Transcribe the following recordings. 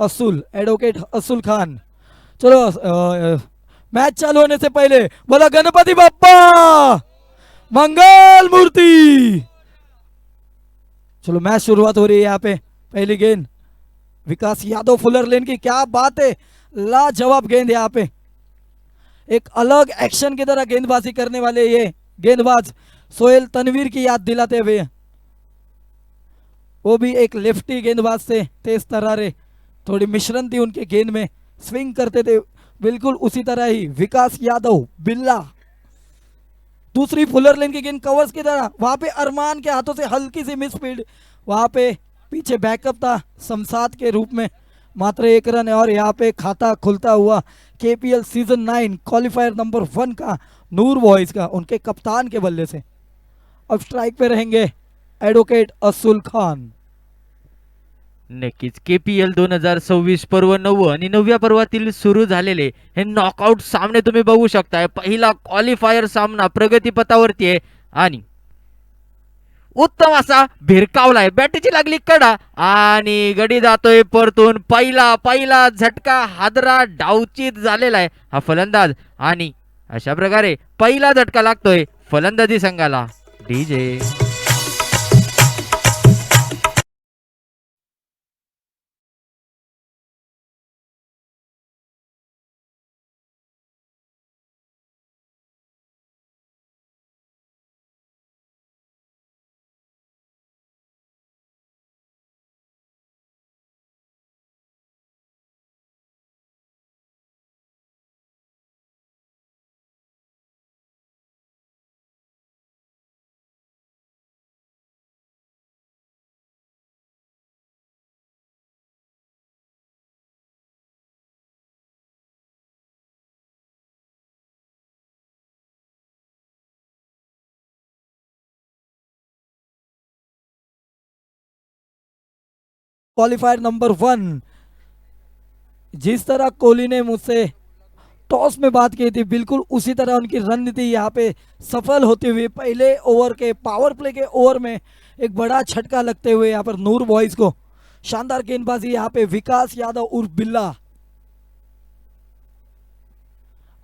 असूल, एडवोकेट असूल खान। चलो मैच चालू होने से पहले बोला गणपति बाप्पा मंगल मूर्ति। चलो मैच शुरुआत हो रही है यहाँ पे। पहली गेंद विकास यादव फुलर लेन की, क्या बात है, लाजवाब गेंद यहाँ पे। एक अलग एक्शन की तरह गेंदबाजी करने वाले ये गेंदबाज सोहेल तनवीर की याद दिलाते हुए, वो भी एक लेफ्टी गेंदबाज से, तेज तरारे, थोड़ी मिश्रण थी उनके गेंद में, स्विंग करते थे बिल्कुल उसी तरह ही विकास यादव बिल्ला। दूसरी फुलर लेन की गेंद कवर्स की तरह, वहां पे अरमान के हाथों से हल्की सी मिस फील्ड, वहां पे पीछे बैकअप था शमशाद के रूप में, मात्र 1 रन है। और यहाँ पे खाता खुलता हुआ केपीएल सीजन 9 क्वालिफायर नंबर 1 का नूर बॉयज का, उनके कप्तान के बल्ले से। अब स्ट्राइक पे रहेंगे एडवोकेट असूल खान। नक्कीच केपीएल 2026 पर्व 9 आणि 9व्या पर्वातील सुरू झालेले हे नॉकआउट सामने तुम्ही बघू शकताय। पहिला क्वालिफायर सामना प्रगतीपथावरती आहे आणि उत्तम असा भिरकावलाय, बॅटची लागली कडा आणि गडी जातोय परतून। पहिला झटका हादरा डावचीत झालेला आहे हा फलंदाज आणि अशा प्रकारे पहिला झटका लागतोय फलंदाजी संघाला। डीजे क्वालिफायर नंबर 1, जिस तरह कोहली ने मुझसे टॉस में बात की थी, बिल्कुल उसी तरह उनकी रणनीति यहाँ पे सफल होती हुई पहले ओवर के पावर प्ले के ओवर में एक बड़ा झटका लगते हुए यहाँ पर नूर बॉयज को शानदार गेंदबाजी यहाँ पे विकास यादव उर्फ बिल्ला।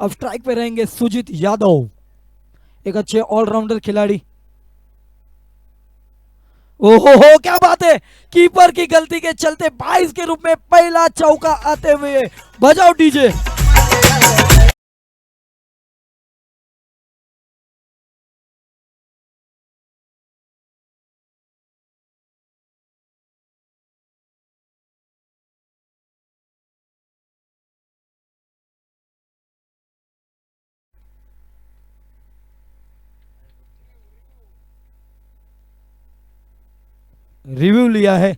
अब स्ट्राइक पे रहेंगे सुजीत यादव, एक अच्छे ऑलराउंडर खिलाड़ी। ओहो हो, क्या बात है, कीपर की गलती के चलते 22 के रूप में पहला चौका आते हुए, बजाओ डीजे। रिव्यू लिया है।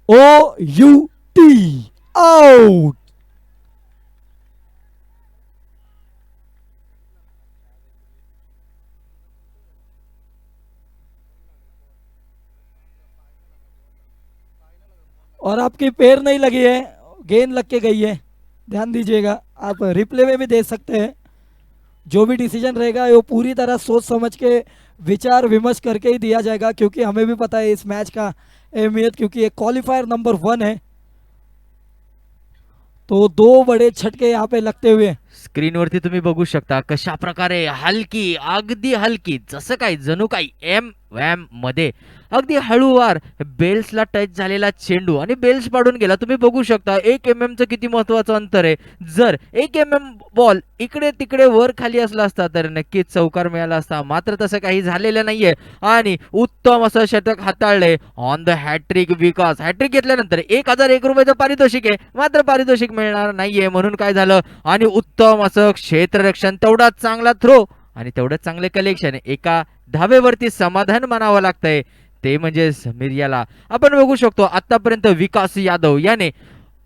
OUT out. और आपकी पैर नहीं लगी है, गेंद लग के गई है, ध्यान दीजिएगा। आप रिप्ले में भी देख सकते हैं। जो भी डिसीजन रहेगा वो पूरी तरह सोच समझ के विचार विमर्श करके ही दिया जाएगा, क्योंकि हमें भी पता है इस मैच का अहमियत, क्योंकि ये क्वालिफायर नंबर 1 है। तो 2 बड़े झटके यहाँ पे लगते हुए स्क्रीनवरती तुम्ही बघू शकता कशा प्रकारे हलकी, अगदी हलकी, जसं काय जणू काही एम वॅम मध्ये अगदी हळूवार बेल्सला टच झालेला चेंडू आणि बेल्स पाडून गेला। तुम्ही बघू शकता 1 चं किती महत्वाचं अंतर आहे। जर 1 बॉल इकडे तिकडे वर खाली असला असता तर नक्कीच चौकार मिळाला असता, मात्र तसं काही झालेलं नाहीये आणि उत्तम असं षटक हाताळले on the hattrick Vikas. Hattrick घेतल्यानंतर 1001 रुपयाचं पारितोषिक आहे, मात्र पारितोषिक मिळणार नाहीये, म्हणून काय झालं आणि उत्तम असं क्षेत्ररक्षण, तेवढाच चांगला थ्रो आणि तेवढंच चांगले कलेक्शन, एका धावेवरती समाधान मानावं लागतंय ते म्हणजे समीर याला आपण बघू शकतो. आतापर्यंत विकास यादव याने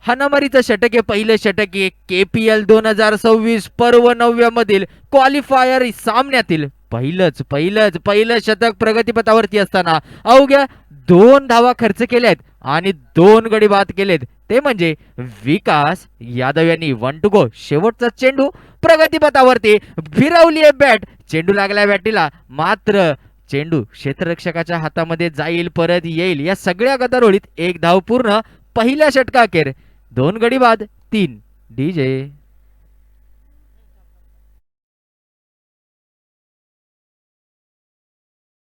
हाणामारीचं षटक आहे, पहिलं षटक आहे KPL 2026 पर्व 9 मधील क्वालिफायर सामन्यातील पहिलं शतक प्रगतीपथावरती असताना अवघ्या 2 धावा खर्च केल्यात आणि 2 गडी बाद केलेत. ते म्हणजे विकास यादव यांनी 1 टू गो. शेवटचा चेंडू प्रगतीपथावरती फिरवली आहे बॅट, चेंडू लागला बॅटीला, मात्र चेंडू क्षेत्ररक्षकाच्या हातामध्ये जाईल, परत येईल. या सगळ्या गदारोळीत 1 धाव पूर्ण पहिल्या षटकाखेर. 2 गडी बाद, 3 डीजे.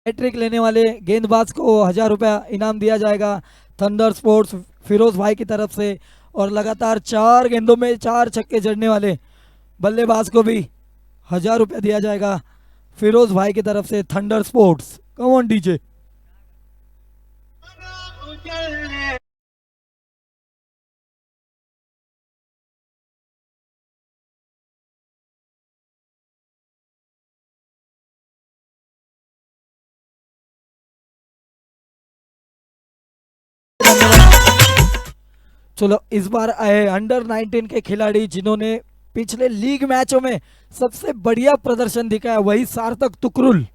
हैट्रिक लेने वाले गेंदबाज को 1000 रुपया इनाम दिया जाएगा थंडर स्पोर्ट्स फिरोज भाई की तरफ से। और लगातार 4 गेंदों में 4 छक्के जड़ने वाले बल्लेबाज को भी 1000 रुपया दिया जाएगा फिरोज भाई की तरफ से Thunder Sports. Come on DJ. चलो इस बार आए अंडर 19 के खिलाड़ी जिन्होंने पिछले लीग मैचों में सबसे बढ़िया प्रदर्शन दिखाया, वही सार्थक तुकरुल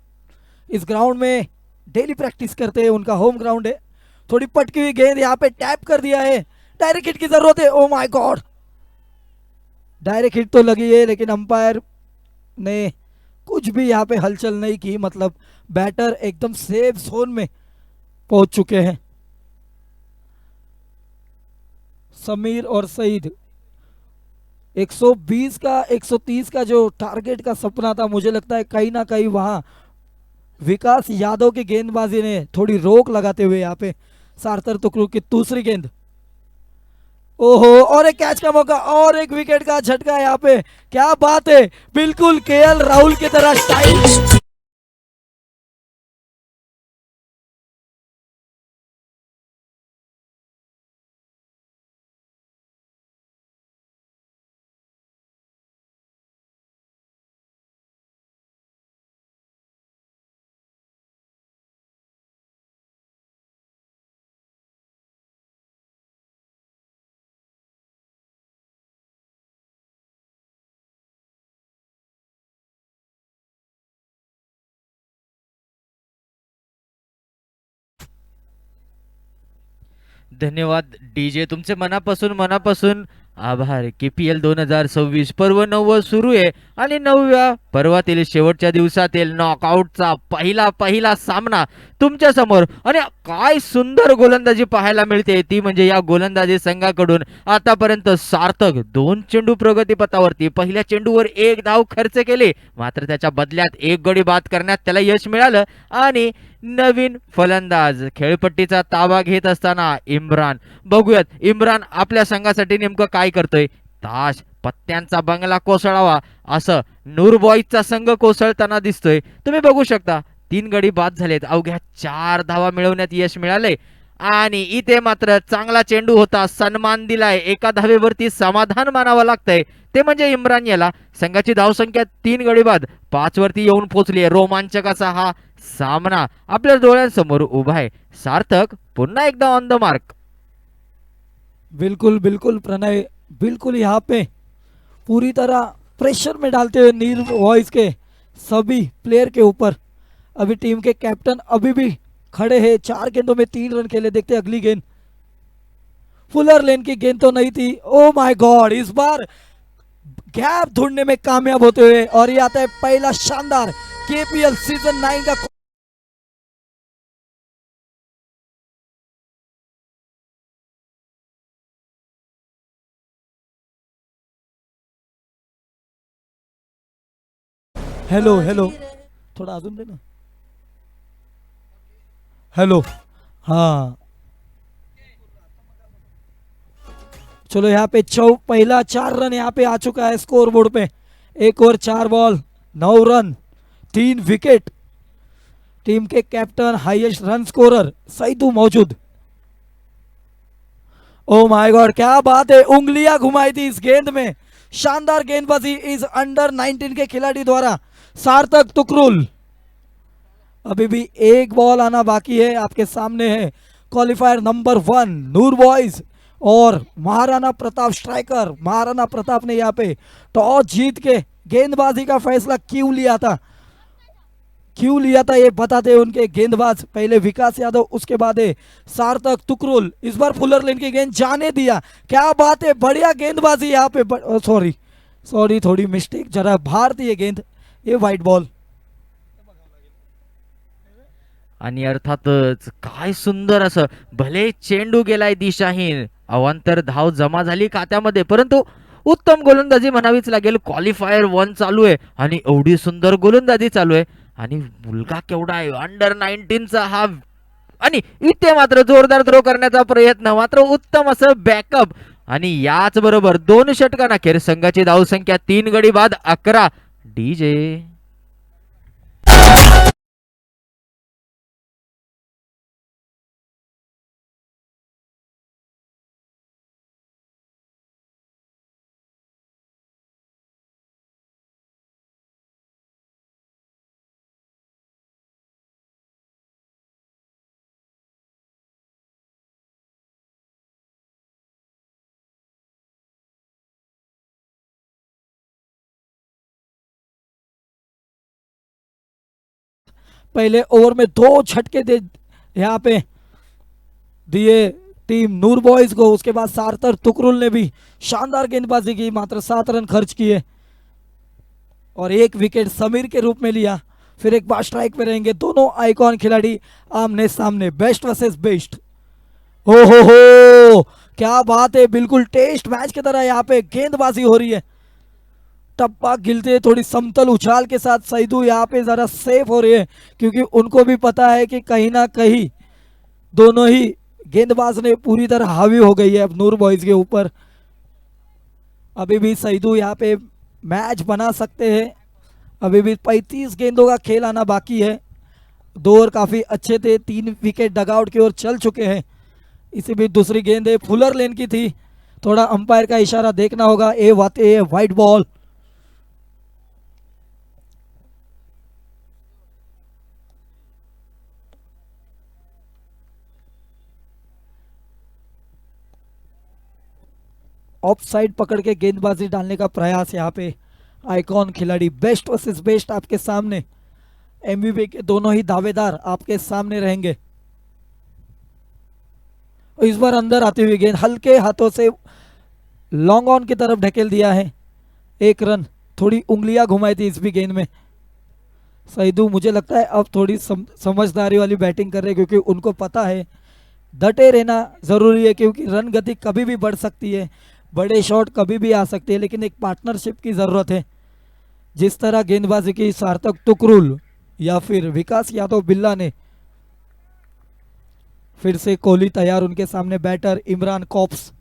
इस ग्राउंड में डेली प्रैक्टिस करते हैं, उनका होम ग्राउंड है। थोड़ी पटकी हुई गेंद यहाँ पे टैप कर दिया है, डायरेक्ट हिट की जरूरत है। ओ माय गॉड, डायरेक्ट हिट तो लगी है लेकिन अंपायर ने कुछ भी यहाँ पे हलचल नहीं की, मतलब बैटर एकदम सेफ जोन में पहुंच चुके हैं। समीर और सईद 120 का 130 का जो टारगेट का सपना था, मुझे लगता है कहीं ना कहीं वहां विकास यादव की गेंदबाजी ने थोड़ी रोक लगाते हुए यहाँ पे सार्थक तुकरुल की दूसरी गेंद, ओहो, और एक कैच का मौका और एक विकेट का झटका यहाँ पे। क्या बात है, बिल्कुल KL राहुल की तरह स्टाइल। धन्यवाद डीजे, तुमचे मनापासून आभार. KPL 2026 पर्व 9 सुरू आहे आणि 9व्या पर्वातील शेवटच्या दिवसातील नॉकआउटचा पहिला सामना तुमच्या समोर. आणि काय सुंदर गोलंदाजी पाहायला मिळते, ती म्हणजे या गोलंदाजी संघाकडून आतापर्यंत सार्थक 2 चेंडू प्रगतीपथावरती, पहिल्या चेंडूवर 1 धाव खर्च केले, मात्र त्याच्या बदल्यात 1 गडी बाद करण्यात त्याला यश मिळालं. आणि नवीन फलंदाज खेळपट्टीचा ताबा घेत असताना इम्रान, बघूयात इम्रान आपल्या संघासाठी नेमकं काय करतोय. ताश पत्त्यांचा बंगला कोसळावा असं नूरबॉईजचा संघ कोसळताना दिसतोय. तुम्ही बघू शकता 3 गडी बाद झालेत, अवघ्या 4 धावा मिळवण्यात यश मिळाले. आणि इथे मात्र चांगला चेंडू होता, सन्मान दिलाय, 1 धावेवरती समाधान मानावं लागतंय. ते म्हणजे इम्रान याला. संघाची धावसंख्या 3 गडी बाद 5 वरती येऊन पोहोचली आहे. रोमांचक असा हा सामना आपल्या डोळ्यांसमोर उभा आहे. सार्थक पुन्हा एकदा ऑन द मार्क. बिल्कुल बिल्कुल प्रणय, बिल्कुल यहाँ पे पूरी तरह प्रेशर में डालते हुए नीर वॉइस के सभी प्लेयर के ऊपर। अभी टीम के कैप्टन अभी भी खड़े हैं, 4 गेंदों में 3 रन खेले। देखते हैं अगली गेंद, फुलर लेन की गेंद तो नहीं थी। ओ my God, is bar gap ढूंढने में कामयाब होते हुए, और ये आता है पहला शानदार KPL सीजन 9 का। हेलो हेलो, थोड़ा अजून दे ना। हेलो, हाँ चलो यहाँ पे पहला 4 रन यहाँ पे आ चुका है स्कोर बोर्ड पे। 1 over 4 ball 9 run 3 wicket. Team के captain highest run scorer Saidu मौजूद। ओ माय गॉड, क्या बात है, उंगलियां घुमाई थी इस गेंद में। शानदार गेंदबाजी इस अंडर 19 के खिलाड़ी द्वारा, सार्थक तुकरुल। अभी भी एक बॉल आना बाकी है। आपके सामने है क्वालिफायर नंबर 1 नूर बॉयज और महाराणा प्रताप स्ट्राइकर। महाराणा प्रताप ने यहाँ पे टॉस जीत के गेंदबाजी का फैसला क्यों लिया था ये बताते हैं उनके गेंदबाज। पहले विकास यादव, उसके बाद है सार्थक तुकरुल। इस बार फुलर लेन की गेंद जाने दिया। क्या बात है, बढ़िया गेंदबाजी यहाँ पे। सॉरी थोड़ी मिस्टेक, जरा भारतीय गेंद, ये व्हाइट बॉल। आणि अर्थातच काय सुंदर असं, भले चेंडू गेलाय दिशाहीन, अवांतर धाव जमा झाली खात्यामध्ये, परंतु उत्तम गोलंदाजी म्हणावीच लागेल. क्वालिफायर 1 चालू आहे आणि एवढी सुंदर गोलंदाजी चालू आहे. आणि मुलगा केवढा आहे, अंडर 19चा हा. आणि इथे मात्र जोरदार थ्रो करण्याचा प्रयत्न, मात्र उत्तम असं बॅकअप. आणि याच बरोबर 2 षटकांअखेर संघाची धावसंख्या 3 गडी बाद 11. डीजे पहले ओवर में 2 झटके दे यहाँ पे दिए टीम नूर बॉयज को। उसके बाद सार्थक तुकरुल ने भी शानदार गेंदबाजी की, मात्र 7 रन खर्च किए और 1 विकेट समीर के रूप में लिया। फिर एक बार स्ट्राइक पे रहेंगे दोनों आइकॉन खिलाड़ी आमने सामने, बेस्ट वर्सेस बेस्ट। हो क्या बात है, बिल्कुल टेस्ट मैच की तरह यहाँ पे गेंदबाजी हो रही है। टप्पा गिलते थोड़ी समतल उछाल के साथ सईदू यहाँ पे जरा सेफ हो रही है, क्योंकि उनको भी पता है कि कहीं ना कहीं दोनों ही गेंदबाज ने पूरी तरह हावी हो गई है अब नूर बॉयज के ऊपर। अभी भी सईदू यहाँ पे मैच बना सकते हैं। अभी भी 35 गेंदों का खेल आना बाकी है। 2 ओवर काफी अच्छे थे, 3 विकेट डगआउट की ओर चल चुके हैं। इसी बीच दूसरी गेंद है फुलर लेन की थी, थोड़ा अंपायर का इशारा देखना होगा। A white ball. Of side पकड़ के गेंदबाजी डालने का प्रयास यहाँ पे आइकॉन खिलाड़ी। बेस्ट वर्सेस बेस्ट आपके सामने, एमवीपी के दोनों ही दावेदार आपके सामने रहेंगे। इस बार अंदर आती हुई गेंद हल्के हाथों से लॉन्ग ऑन की तरफ ढकेल दिया है। 1 रन, थोड़ी उंगलियां घुमाई थी इस भी गेंद में। सईदू मुझे लगता है अब थोड़ी समझदारी वाली बैटिंग कर रहे हैं, क्योंकि उनको पता है डटे रहना जरूरी है, क्योंकि रन गति कभी भी बढ़ सकती है, बड़े शॉट कभी भी आ सकते हैं, लेकिन एक पार्टनरशिप की ज़रूरत है। जिस तरह गेंदबाजी की सार्थक तुकरुल या फिर विकास यादव बिल्ला ने, फिर से कोहली तैयार, उनके सामने बैटर इमरान कॉप्स।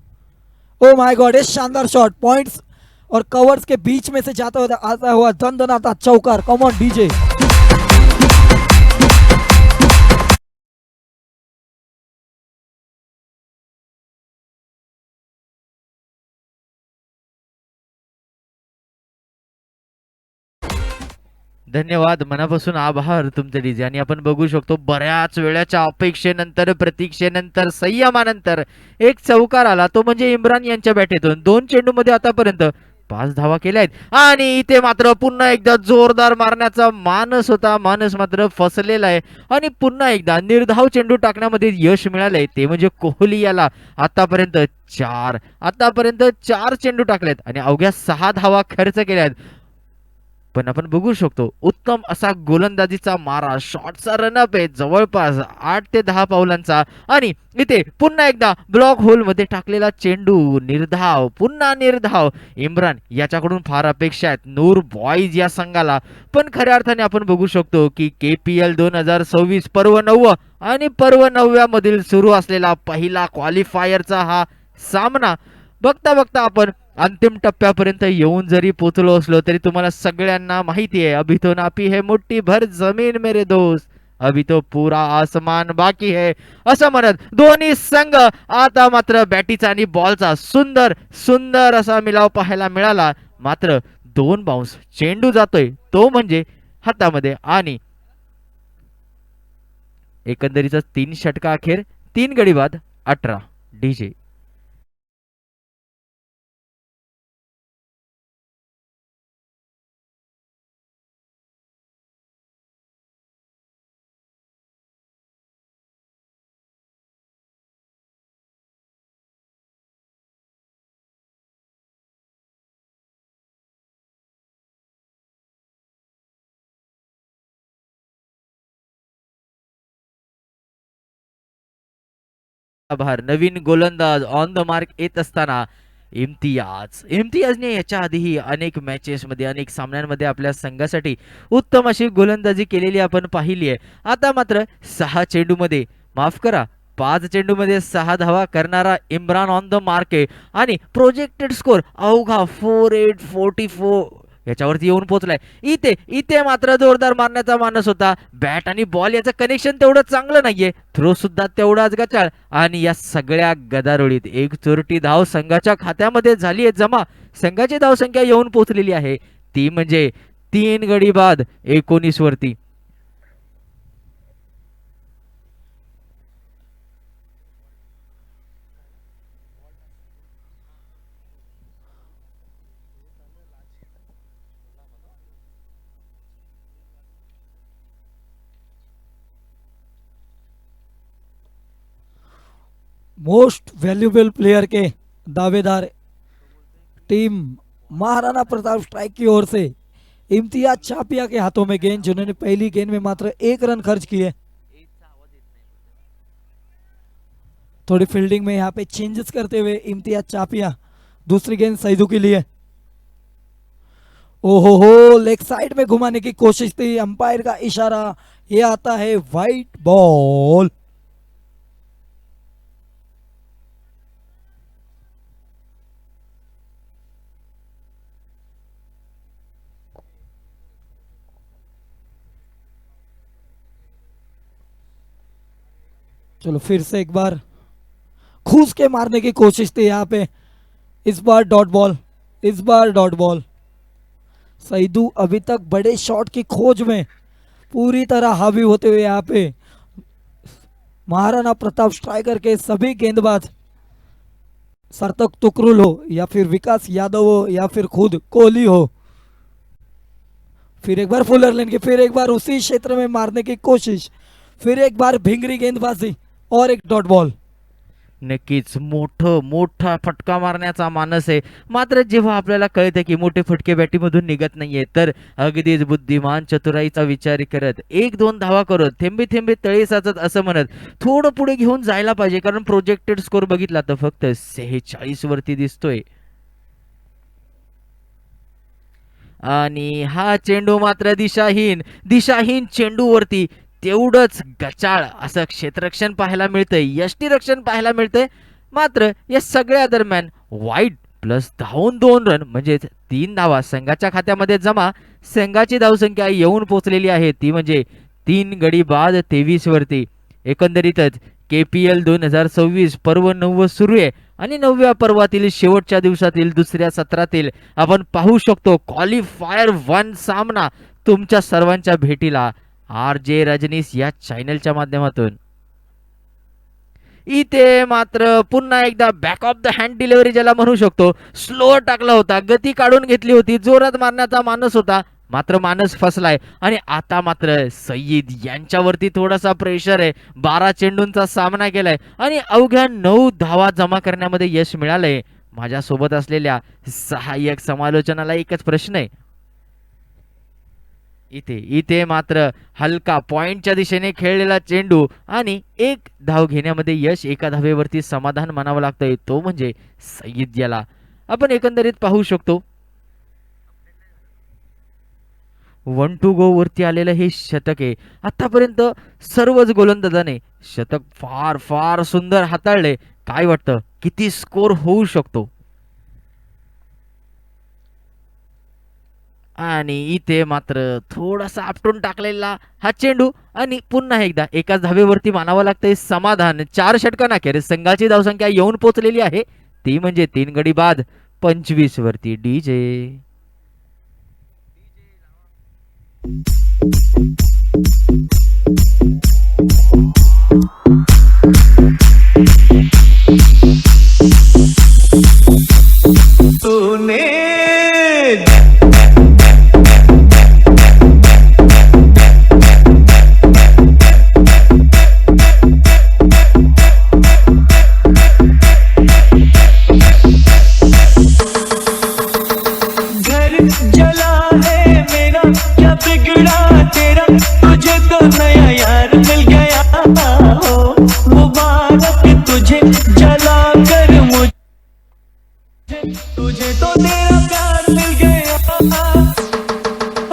ओ माय गॉड, ये शानदार शॉट, पॉइंट्स और कवर्स के बीच में से जाता हुआ आता हुआ दंदनाता चौकार। Come on DJ. धन्यवाद, मनापासून आभार तुमचे डीजे. आणि आपण बघू शकतो बऱ्याच वेळाच्या अपेक्षेनंतर, प्रतीक्षेनंतर, संयमानंतर एक चौकार आला, तो म्हणजे इम्रान यांच्या बॅटेतून. 2 चेंडूमध्ये आतापर्यंत 5 धावा केल्या आहेत. आणि इथे मात्र पुन्हा एकदा जोरदार मारण्याचा मानस होता, मानस मात्र फसलेला आहे. आणि पुन्हा एकदा निर्धाव चेंडू टाकण्यामध्ये यश मिळालंय, ते म्हणजे कोहली याला. आतापर्यंत 4 चेंडू टाकलेत आणि अवघ्या 6 धावा खर्च केल्या आहेत. पण आपण बघू शकतो उत्तम असा गोलंदाजीचा मारा, शॉटचा रनअप आहे जवळपास 8 ते 10 पावलांचा. आणि इथे पुन्हा एकदा ब्लॉक होल मध्ये टाकलेला चेंडू, निर्धाव, पुन्हा निर्धाव. इम्रान याच्याकडून फार अपेक्षा आहेत नूर बॉयज या संघाला. पण खऱ्या अर्थाने आपण बघू शकतो की KPL 2026 पर्व 9 आणि पर्व 9 मधील सुरू असलेला पहिला क्वालिफायरचा हा सामना बघता बघता आपण अंतिम टप्प्यापर्यंत येऊन जरी पोचलो असलो तरी तुम्हाला सगळ्यांना माहिती आहे, अभी तो नापी है मुट्ठी भर जमीन मेरे दोस्त, अभी तो पूरा आसमान बाकी है. असं म्हणत दोन्ही संघ आता मात्र बॅटीचा आणि बॉलचा सुंदर सुंदर असा मिलाव पाहायला मिळाला. मात्र 2 बाउन्स चेंडू जातोय तो म्हणजे हातामध्ये. आणि एकंदरीतच 3 षटका अखेर 3 गडी बाद 18 डीजे. आभार. नवीन गोलंदाज ऑन द मार्क येत असताना इम्तियाजने याच्या आधीही अनेक मॅचेसमध्ये अनेक सामन्यांमध्ये आपल्या संघासाठी उत्तम अशी गोलंदाजी केलेली आपण पाहिली आहे. आता मात्र 6 चेंडूमध्ये माफ करा 5 चेंडूमध्ये 6 धावा करणारा इम्रान ऑन द मार्क आहे आणि प्रोजेक्टेड स्कोर अवघा 4844 याच्यावरती येऊन पोहोचलाय. इथे इथे मात्र जोरदार मारण्याचा मानस होता. बॅट आणि बॉल याचं कनेक्शन तेवढं चांगलं नाहीये. थ्रो सुद्धा तेवढाच गचाळ आणि या सगळ्या गदारोळीत एक चोरटी धाव संघाच्या खात्यामध्ये झाली आहे जमा. संघाची धावसंख्या येऊन पोहोचलेली आहे ती म्हणजे 3 गडी बाद 19 वरती. मोस्ट वैल्यूएबल प्लेयर के दावेदार टीम महाराणा प्रताप स्ट्राइक की ओर से इम्तियाज चापिया के हाथों में गेंद, जिन्होंने पहली गेंद में मात्र 1 रन खर्च किए. थोड़ी फील्डिंग में यहाँ पे चेंजेस करते हुए इम्तियाज चापिया दूसरी गेंद सईदू के लिए. ओहो हो, लेग साइड में घुमाने की कोशिश थी, अंपायर का इशारा, ये आता है वाइट बॉल. चलो फिर से एक बार घूस के मारने की कोशिश थी यहाँ पे. इस बार डॉट बॉल, इस बार डॉट बॉल. सईदू अभी तक बड़े शॉट की खोज में पूरी तरह हावी होते हुए यहाँ पे महाराणा प्रताप स्ट्राइकर के सभी गेंदबाज सार्थक तुकरुल हो या फिर विकास यादव हो या फिर खुद कोहली हो, फिर एक बार फुलर लेन की, फिर एक बार उसी क्षेत्र में मारने की कोशिश, फिर एक बार भिंगरी गेंदबाजी और एक डॉट बॉल. नक्कीच मोठा फटका मारण्याचा मानस आहे. मात्र जेव्हा आपल्याला कळते की मोठे फटके बॅटीमधून निघत नाहीये तर अगदीच बुद्धिमान चतुराईचा विचार करत 1-2 धावा करत थेंबे थेंबे तळे साचत असं म्हणत थोडं पुढे घेऊन जायला पाहिजे. कारण प्रोजेक्टेड स्कोर बघितला तर फक्त 46 वरती दिसतोय आणि हा चेंडू मात्र दिशाहीन चेंडूवरती तेवढंच गचाळ असं क्षेत्ररक्षण पाहायला मिळतंय, यष्टीरक्षण पाहायला मिळतंय. मात्र या सगळ्या दरम्यान वाईट प्लस धावून 2 रन म्हणजे 3 धावा संघाच्या खात्यामध्ये जमा. संघाची धावसंख्या येऊन पोहोचलेली आहे ती म्हणजे 3 गडी बाद 23 वरती. एकंदरीतच KPL 2026 पर्व 9 सुरू आहे आणि 9व्या पर्वातील शेवटच्या दिवसातील दुसऱ्या सत्रातील आपण पाहू शकतो क्वालिफायर 1 सामना तुमच्या सर्वांच्या भेटीला RJ रजनीश या चॅनलच्या माध्यमातून. इथे मात्र पुन्हा एकदा back of the hand delivery ज्याला म्हणू शकतो, स्लो टाकला होता, गती काढून घेतली होती, जोरात मारण्याचा मानस होता, मात्र मानस फसलाय. आणि आता मात्र सईद यांच्यावरती थोडासा प्रेशर आहे. 12 चेंडूंचा सामना केलाय आणि अवघ्या 9 धावा जमा करण्यामध्ये यश मिळालंय. माझ्यासोबत असलेल्या सहाय्यक समालोचनाला एकच प्रश्न आहे, इथे मात्र हलका पॉइंटच्या दिशेने खेळलेला चेंडू आणि 1 धाव घेण्यामध्ये यश, 1 धावेवरती समाधान मानावं लागतंय, तो म्हणजे सईद याला. आपण एकंदरीत पाहू शकतो 1 to go वरती आलेलं हे शतक आहे. आतापर्यंत सर्वच गोलंदाजाने शतक फार फार सुंदर हाताळले. काय वाटतं किती स्कोर होऊ शकतो? आणि इथे मात्र थोडासा आपटून टाकलेला हा चेंडू आणि पुन्हा एकदा 1 धावेवरती मानावं लागतंय समाधान. 4 षटकांना अखेर संघाची धावसंख्या येऊन पोहोचलेली आहे ती म्हणजे 3 गडी बाद 25 वरती. डीजे तूने घर जला है मेरा, क्या बिगड़ा तेरा, तुझे तो नया यार मिल गया हो। मुबारक तुझे जला कर मुझे, तुझे तो तेरा प्यार मिल गया। ओ,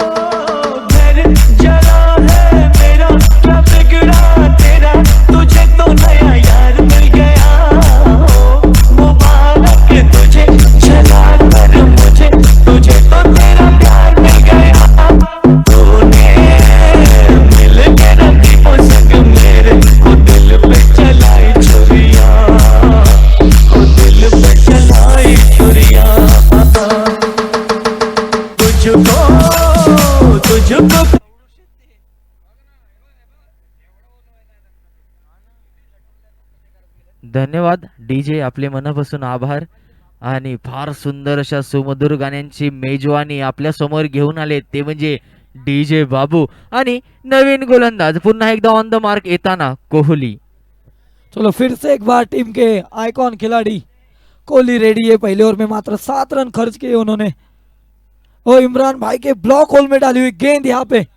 घर जला है मेरा, क्या बिगड़ा तेरा, तुझे तो नया यार मिल गया हो। मुबारक तुझे जला कर मुझे, तुझे तो तेरा प्यार मिल गया। तूने मिल के रखी वो संग मेरे, वो दिल पे चलाई छुरियां, वो दिल पे चलाई छुरियां। तुझको तुझको धन्यवाद डीजे, आपले मनापासून आभार. आणि फार सुंदर अशा सुमधुर गाण्यांची मेजवानी आपल्या समोर घेऊन आले ते म्हणजे डीजे बाबू. आणि नवीन गोलंदाज पुन्हा एकदा ऑन द मार्क येताना कोहली. चलो फिर से एक बार टीम के आइकॉन खिलाड़ी कोहली रेडी है. पहले ओवर में मात्र 7 रन खर्च किए उन्होंने. और इमरान भाई के ब्लॉक होल में डाली हुई गेंद, यहाँ पे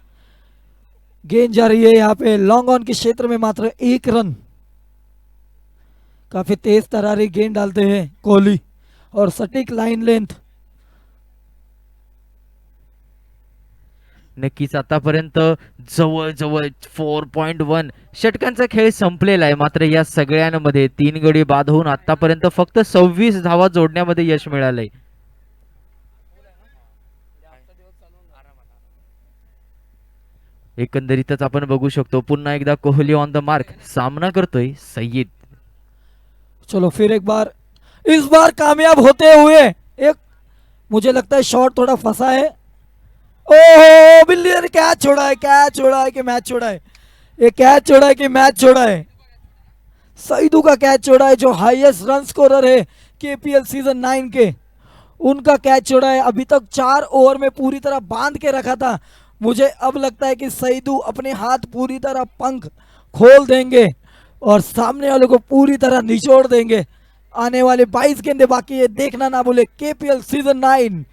गेंद जा रही है यहाँ पे लॉन्ग ऑन के क्षेत्र में, मात्र 1 रन. काफी तेज तरारी गेंद डालते हैं कोहली और सटीक लाइन लेंथ. नक्कीच आतापर्यंत जवळजवळ 4.1 षटकांचा खेळ संपलेला आहे. मात्र या सगळ्यांमध्ये 3 गडी बाद होऊन आतापर्यंत फक्त 26 धावा जोडण्यामध्ये यश मिळालंय. एकंदरीतच आपण बघू शकतो पुन्हा एकदा कोहली ऑन द मार्क. सामना करतोय सय्यद. चलो फिर एक बार, इस बार कामयाब होते हुए एक, मुझे लगता है शॉट थोड़ा फंसा है. ओहो, बिल्ली ने कैच छोड़ा है, कैच छोड़ा है कि मैच छोड़ा है, ये कैच छोड़ा है कि मैच छोड़ा है. सईदू का कैच छोड़ा है, जो हाईएस्ट रन स्कोरर है केपीएल सीजन 9 के, उनका कैच छोड़ा है. अभी तक 4 ओवर में पूरी तरह बांध के रखा था. मुझे अब लगता है कि सईदू अपने हाथ पूरी तरह पंख खोल देंगे और सामने वाले को पूरी तरह निचोड़ देंगे. आने वाले 22 गेंदे बाकी है, देखना ना भूले. KPL season 9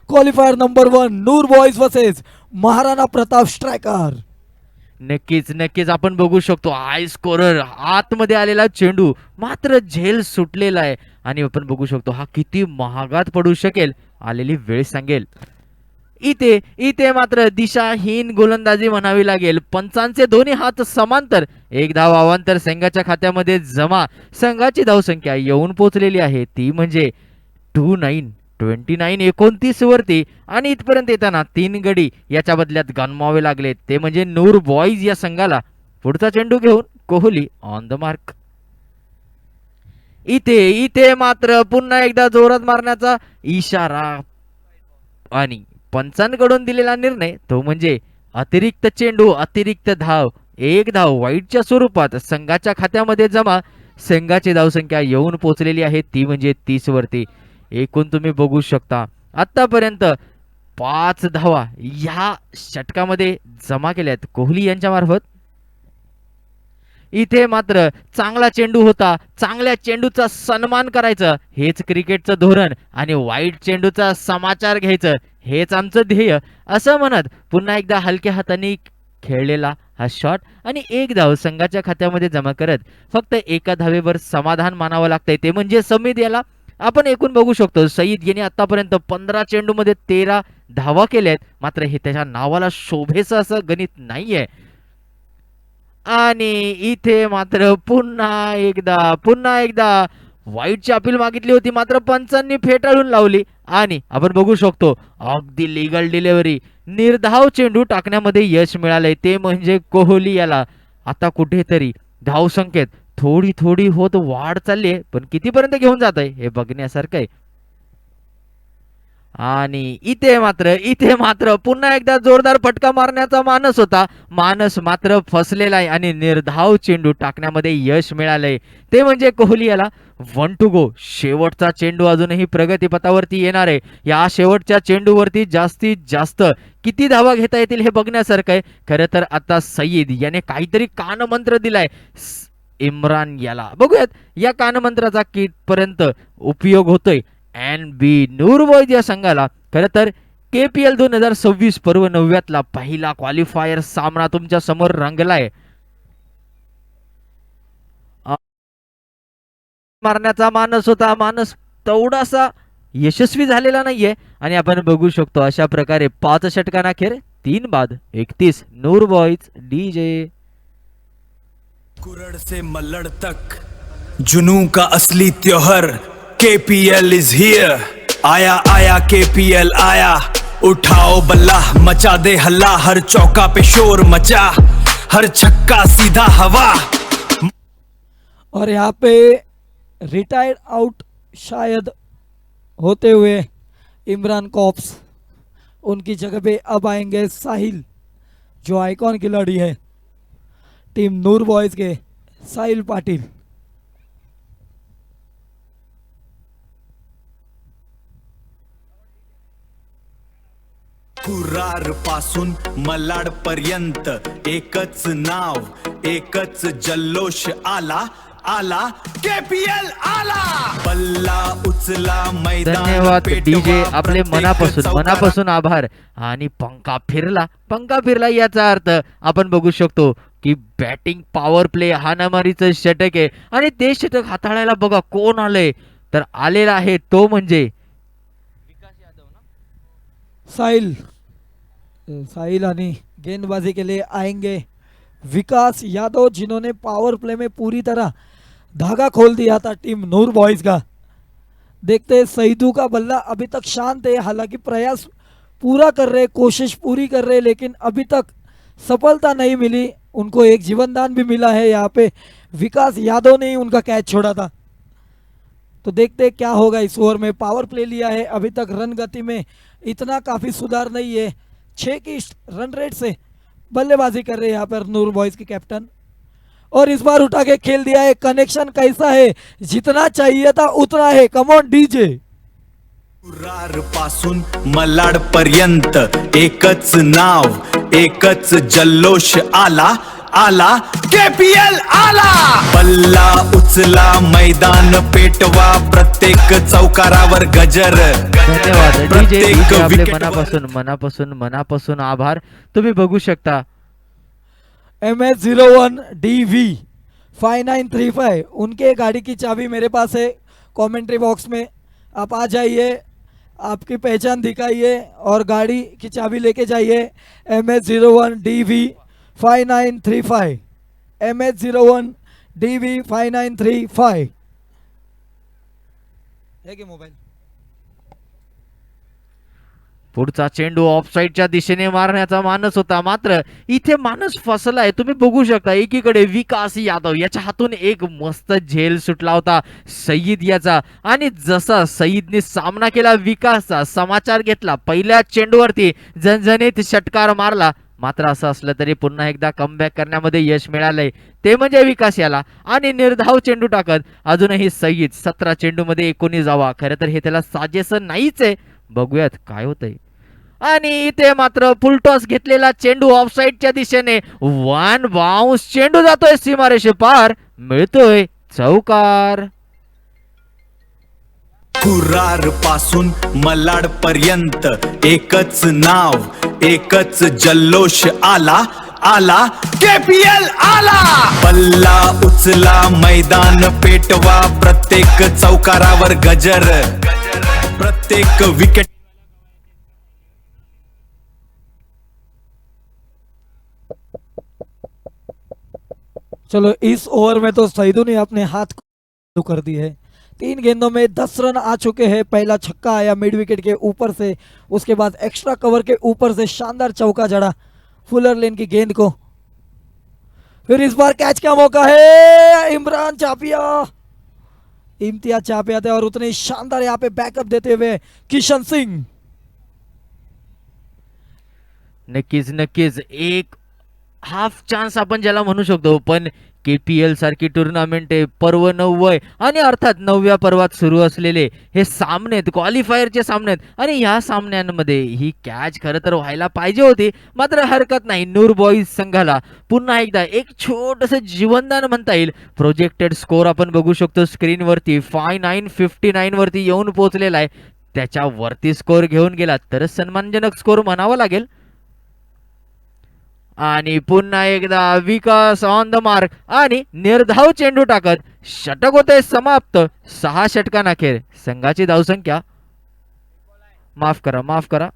qualifier number 1 Noor boys versus Maharana Pratap striker. नक्कीच नक्कीच आपण बघू शकतो हाय स्कोरर आतमध्ये आलेला चेंडू मात्र झेल सुटलेला आहे. आणि आपण बघू शकतो हा किती महागात पडू शकेल, आलेली वेळ सांगेल. इथे इथे मात्र दिशाहीन गोलंदाजी म्हणावी लागेल. पंचांचे दोन्ही हात समांतर, 1 धाव अवांतर संघाच्या खात्यामध्ये जमा. संघाची धावसंख्या येऊन पोहोचलेली आहे ती म्हणजे 29 वरती. आणि इथपर्यंत येताना 3 गडी याच्या बदल्यात गमवावे लागले ते म्हणजे नूर बॉईज या संघाला. पुढचा चेंडू घेऊन कोहली ऑन द मार्क. इथे इथे मात्र पुन्हा एकदा जोरात मारण्याचा इशारा आणि पंचांकडून दिलेला निर्णय तो म्हणजे अतिरिक्त चेंडू, अतिरिक्त धाव. 1 धाव वाईटच्या स्वरूपात संघाच्या खात्यामध्ये जमा. संघाची धावसंख्या येऊन पोहोचलेली आहे ती म्हणजे 30 वरती. एकूण तुम्ही बघू शकता आतापर्यंत 5 धावा ह्या षटकामध्ये जमा केल्यात कोहली यांच्या मार्फत. इथे मात्र चांगला चेंडू होता, चांगल्या चेंडूचा सन्मान करायचं हेच क्रिकेटचं धोरण आणि वाईट चेंडूचा समाचार घ्यायचं हेच आमचं ध्येय असं म्हणत पुन्हा एकदा हलक्या हाताने खेळलेला हा शॉट आणि 1 धाव संघाच्या खात्यामध्ये जमा करत फक्त 1 धावेवर समाधान मानावं लागतंय ते म्हणजे समीद याला. आपण एकूण बघू शकतो सईद यांनी आतापर्यंत 15 चेंडूमध्ये 13 धावा केल्यात. मात्र हे त्याच्या नावाला शोभेचं असं गणित नाहीये. आणि इथे मात्र पुन्हा एकदा वाईटची अपील मागितली होती मात्र पंचांनी फेटाळून लावली. आणि आपण बघू शकतो अगदी लिगल डिलिव्हरी निर्धाव चेंडू टाकण्यामध्ये यश मिळालंय ते म्हणजे कोहली याला. आता कुठेतरी धावसंख्येत थोडी थोडी होत वाढ चालली आहे, पण कितीपर्यंत घेऊन जात आहे हे बघण्यासारखं आहे. आणि इथे मात्र पुन्हा एकदा जोरदार फटका मारण्याचा मानस होता. मानस मात्र फसलेला आहे आणि निर्धाव चेंडू टाकण्यामध्ये यश मिळालंय. ते म्हणजे कोहली याला 1 to go. शेवटचा चेंडू अजूनही प्रगतीपथावरती येणार आहे. या शेवटच्या चेंडूवरती जास्तीत जास्त किती धावा घेता येतील हे बघण्यासारखं आहे. खरं तर आता सईद याने काहीतरी कानमंत्र दिलाय इम्रान याला. बघूयात या कानमंत्राचा कितपर्यंत उपयोग होतोय. एन बी नूर बॉयज या संघाला खरं तर KPL 2026 पर्व 9 पहिला क्वालिफायर सामना तुमच्या समोर रंगलाय. मारण्याचा मानस होता. मानस तेवढासा यशस्वी झालेला नाहीये आणि आपण बघू शकतो अशा प्रकारे 5 षटकांअखेर 3 बाद 31 नूर बॉयज DJ. कुरड़ से मल्लड़ तक जुनू का असली त्योहर KPL इज हियर. आया आया KPL आया, उठाओ बल्ला मचा दे हल्ला, हर चौका पे शोर मचा, हर छक्का सीधा हवा. और यहाँ पे रिटायर्ड आउट शायद होते हुए इमरान कॉप्स, उनकी जगह पे अब आएंगे साहिल, जो आइकॉन खिलाड़ी है टीम नूर बॉयज के, साहिल पाटिल. कुरार पासून मलाड पर्यंत एकच नाव, एकच जल्लोष, आला आला KPL आला. बल्ला उचला मैदान धन्यवाद पेटवा, DJ. आपले प्रत्येक चौकारा. मनापासून आभार. आणि पंखा फिरला याचा अर्थ आपण बघू शकतो की बॅटिंग पॉवर प्ले हाणामारीचं षटक आहे आणि ते षटक हाताळायला बघा कोण आलंय. तर आलेला आहे तो म्हणजे साहिल. साहिल आणि गेंदबाजी के लिए आएंगे विकास यादव, जिन्होंने पावर प्ले में पूरी तरह धागा खोल दिया था टीम नूर बॉयज का. देखते हैं सईदू का बल्ला अभी तक शांत है, हालांकि प्रयास पूरा कर रहे, कोशिश पूरी कर रहे, लेकिन अभी तक सफलता नहीं मिली. उनको एक जीवनदान भी मिला है. यहाँ पे विकास यादव ने ही उनका कैच छोड़ा था. तो देखते हैं क्या होगा इस ओवर में. पावर प्ले लिया है, अभी तक रन गति में इतना काफ़ी सुधार नहीं है. 6 की रन रेट से बल्लेबाजी कर रहे हैं यहाँ पर नूर बॉयज के कैप्टन, और इस बार उठा के खेल दिया है. कनेक्शन कैसा है, जितना चाहिए था उतना है. Come on DJ. कुरार पासून मलाड पर्यंत एकच नाव, एकच जल्लोष, आला आला KPL आला. बल्ला उचला मैदान पेटवा, प्रत्येक चौकारावर गजर. धन्यवाद DJ. प्रत्येक आपले विकेट मनापासून आभार. तुम्ही बघू शकता MS01 DV 5935, उनके गाड़ी की चाबी मेरे पास है. कमेंट्री बॉक्स में आप आ जाइए, आपकी पहचान दिखाइए और गाड़ी की चाबी लेके जाइए. MS01 DV 5935, MS01 DV 5935. है की मोबाईल. पुढचा चेंडू ऑफसाईडच्या दिशेने मारण्याचा मानस होता, मात्र इथे मानस फसलाय. तुम्ही बघू शकता एकीकडे विकास यादव, याच्या हातून एक मस्त झेल सुटला होता सईद याचा, आणि जसा सईदने सामना केला विकासचा, समाचार घेतला, पहिल्या चेंडूवरती झणझणीत षटकार मारला. मात्र असं असलं तरी पुन्हा एकदा कमबॅक करण्यामध्ये यश मिळालंय, ते म्हणजे विकास याला. आणि निर्धाव चेंडू टाकत अजूनही सईद 17 चेंडूमध्ये 19 जावा. खरं तर हे त्याला साजेसं नाहीच आहे. बघूयात काय होतंय. आणि इथे मात्र फुलटॉस घेतलेला चेंडू ऑफसाईडच्या दिशेने, वन बाउन्स चेंडू जातोय सीमारेषे पार, मिळतोय चौकार. कुरार पासून मलाड पर्यंत एकच नाव, एकच जल्लोष, आला आला KPL आला. बल्ला उचला मैदान पेटवा, प्रत्येक चौकारावर गजर, प्रत्येक विकेट. चलो इस ओवर में तो सईदू ने अपने हाथ को कर दी है. 3 गेंदों में 10 रन आ चुके हैं. पहला छक्का आया मिड विकेट के ऊपर से, उसके बाद एक्स्ट्रा कवर के ऊपर से शानदार चौका जड़ा फुलर लेन की गेंद को. फिर इस बार कैच का मौका है. इमरान चापिया, इम्तियाज चापिया थे, और उतने शानदार यहाँ पे बैकअप देते हुए किशन सिंह. नक्कीच नक्कीच एक हाफ चान्स आपण ज्याला म्हणू शकतो, पण KPL सारखी टुर्नामेंट आहे, पर्व 9 आणि अर्थात 9व्या पर्वात सुरू असलेले हे सामने आहेत, क्वालिफायरचे सामने आहेत आणि ह्या सामन्यांमध्ये ही कॅच खरं तर व्हायला पाहिजे होती. मात्र हरकत नाही, नूर बॉईज संघाला पुन्हा एकदा एक छोटंसं जीवनदान म्हणता येईल. प्रोजेक्टेड स्कोर आपण बघू शकतो स्क्रीनवरती 5959 वरती येऊन पोहोचलेला आहे. त्याच्यावरती स्कोर घेऊन गेला तर सन्मानजनक स्कोर म्हणावा लागेल. आणि पुन्हा एकदा विकास ऑन द मार्क आणि निर्धाव चेंडू टाकत षटक होते समाप्त. 6 षटकांअखेर संघाची धावसंख्या माफ करा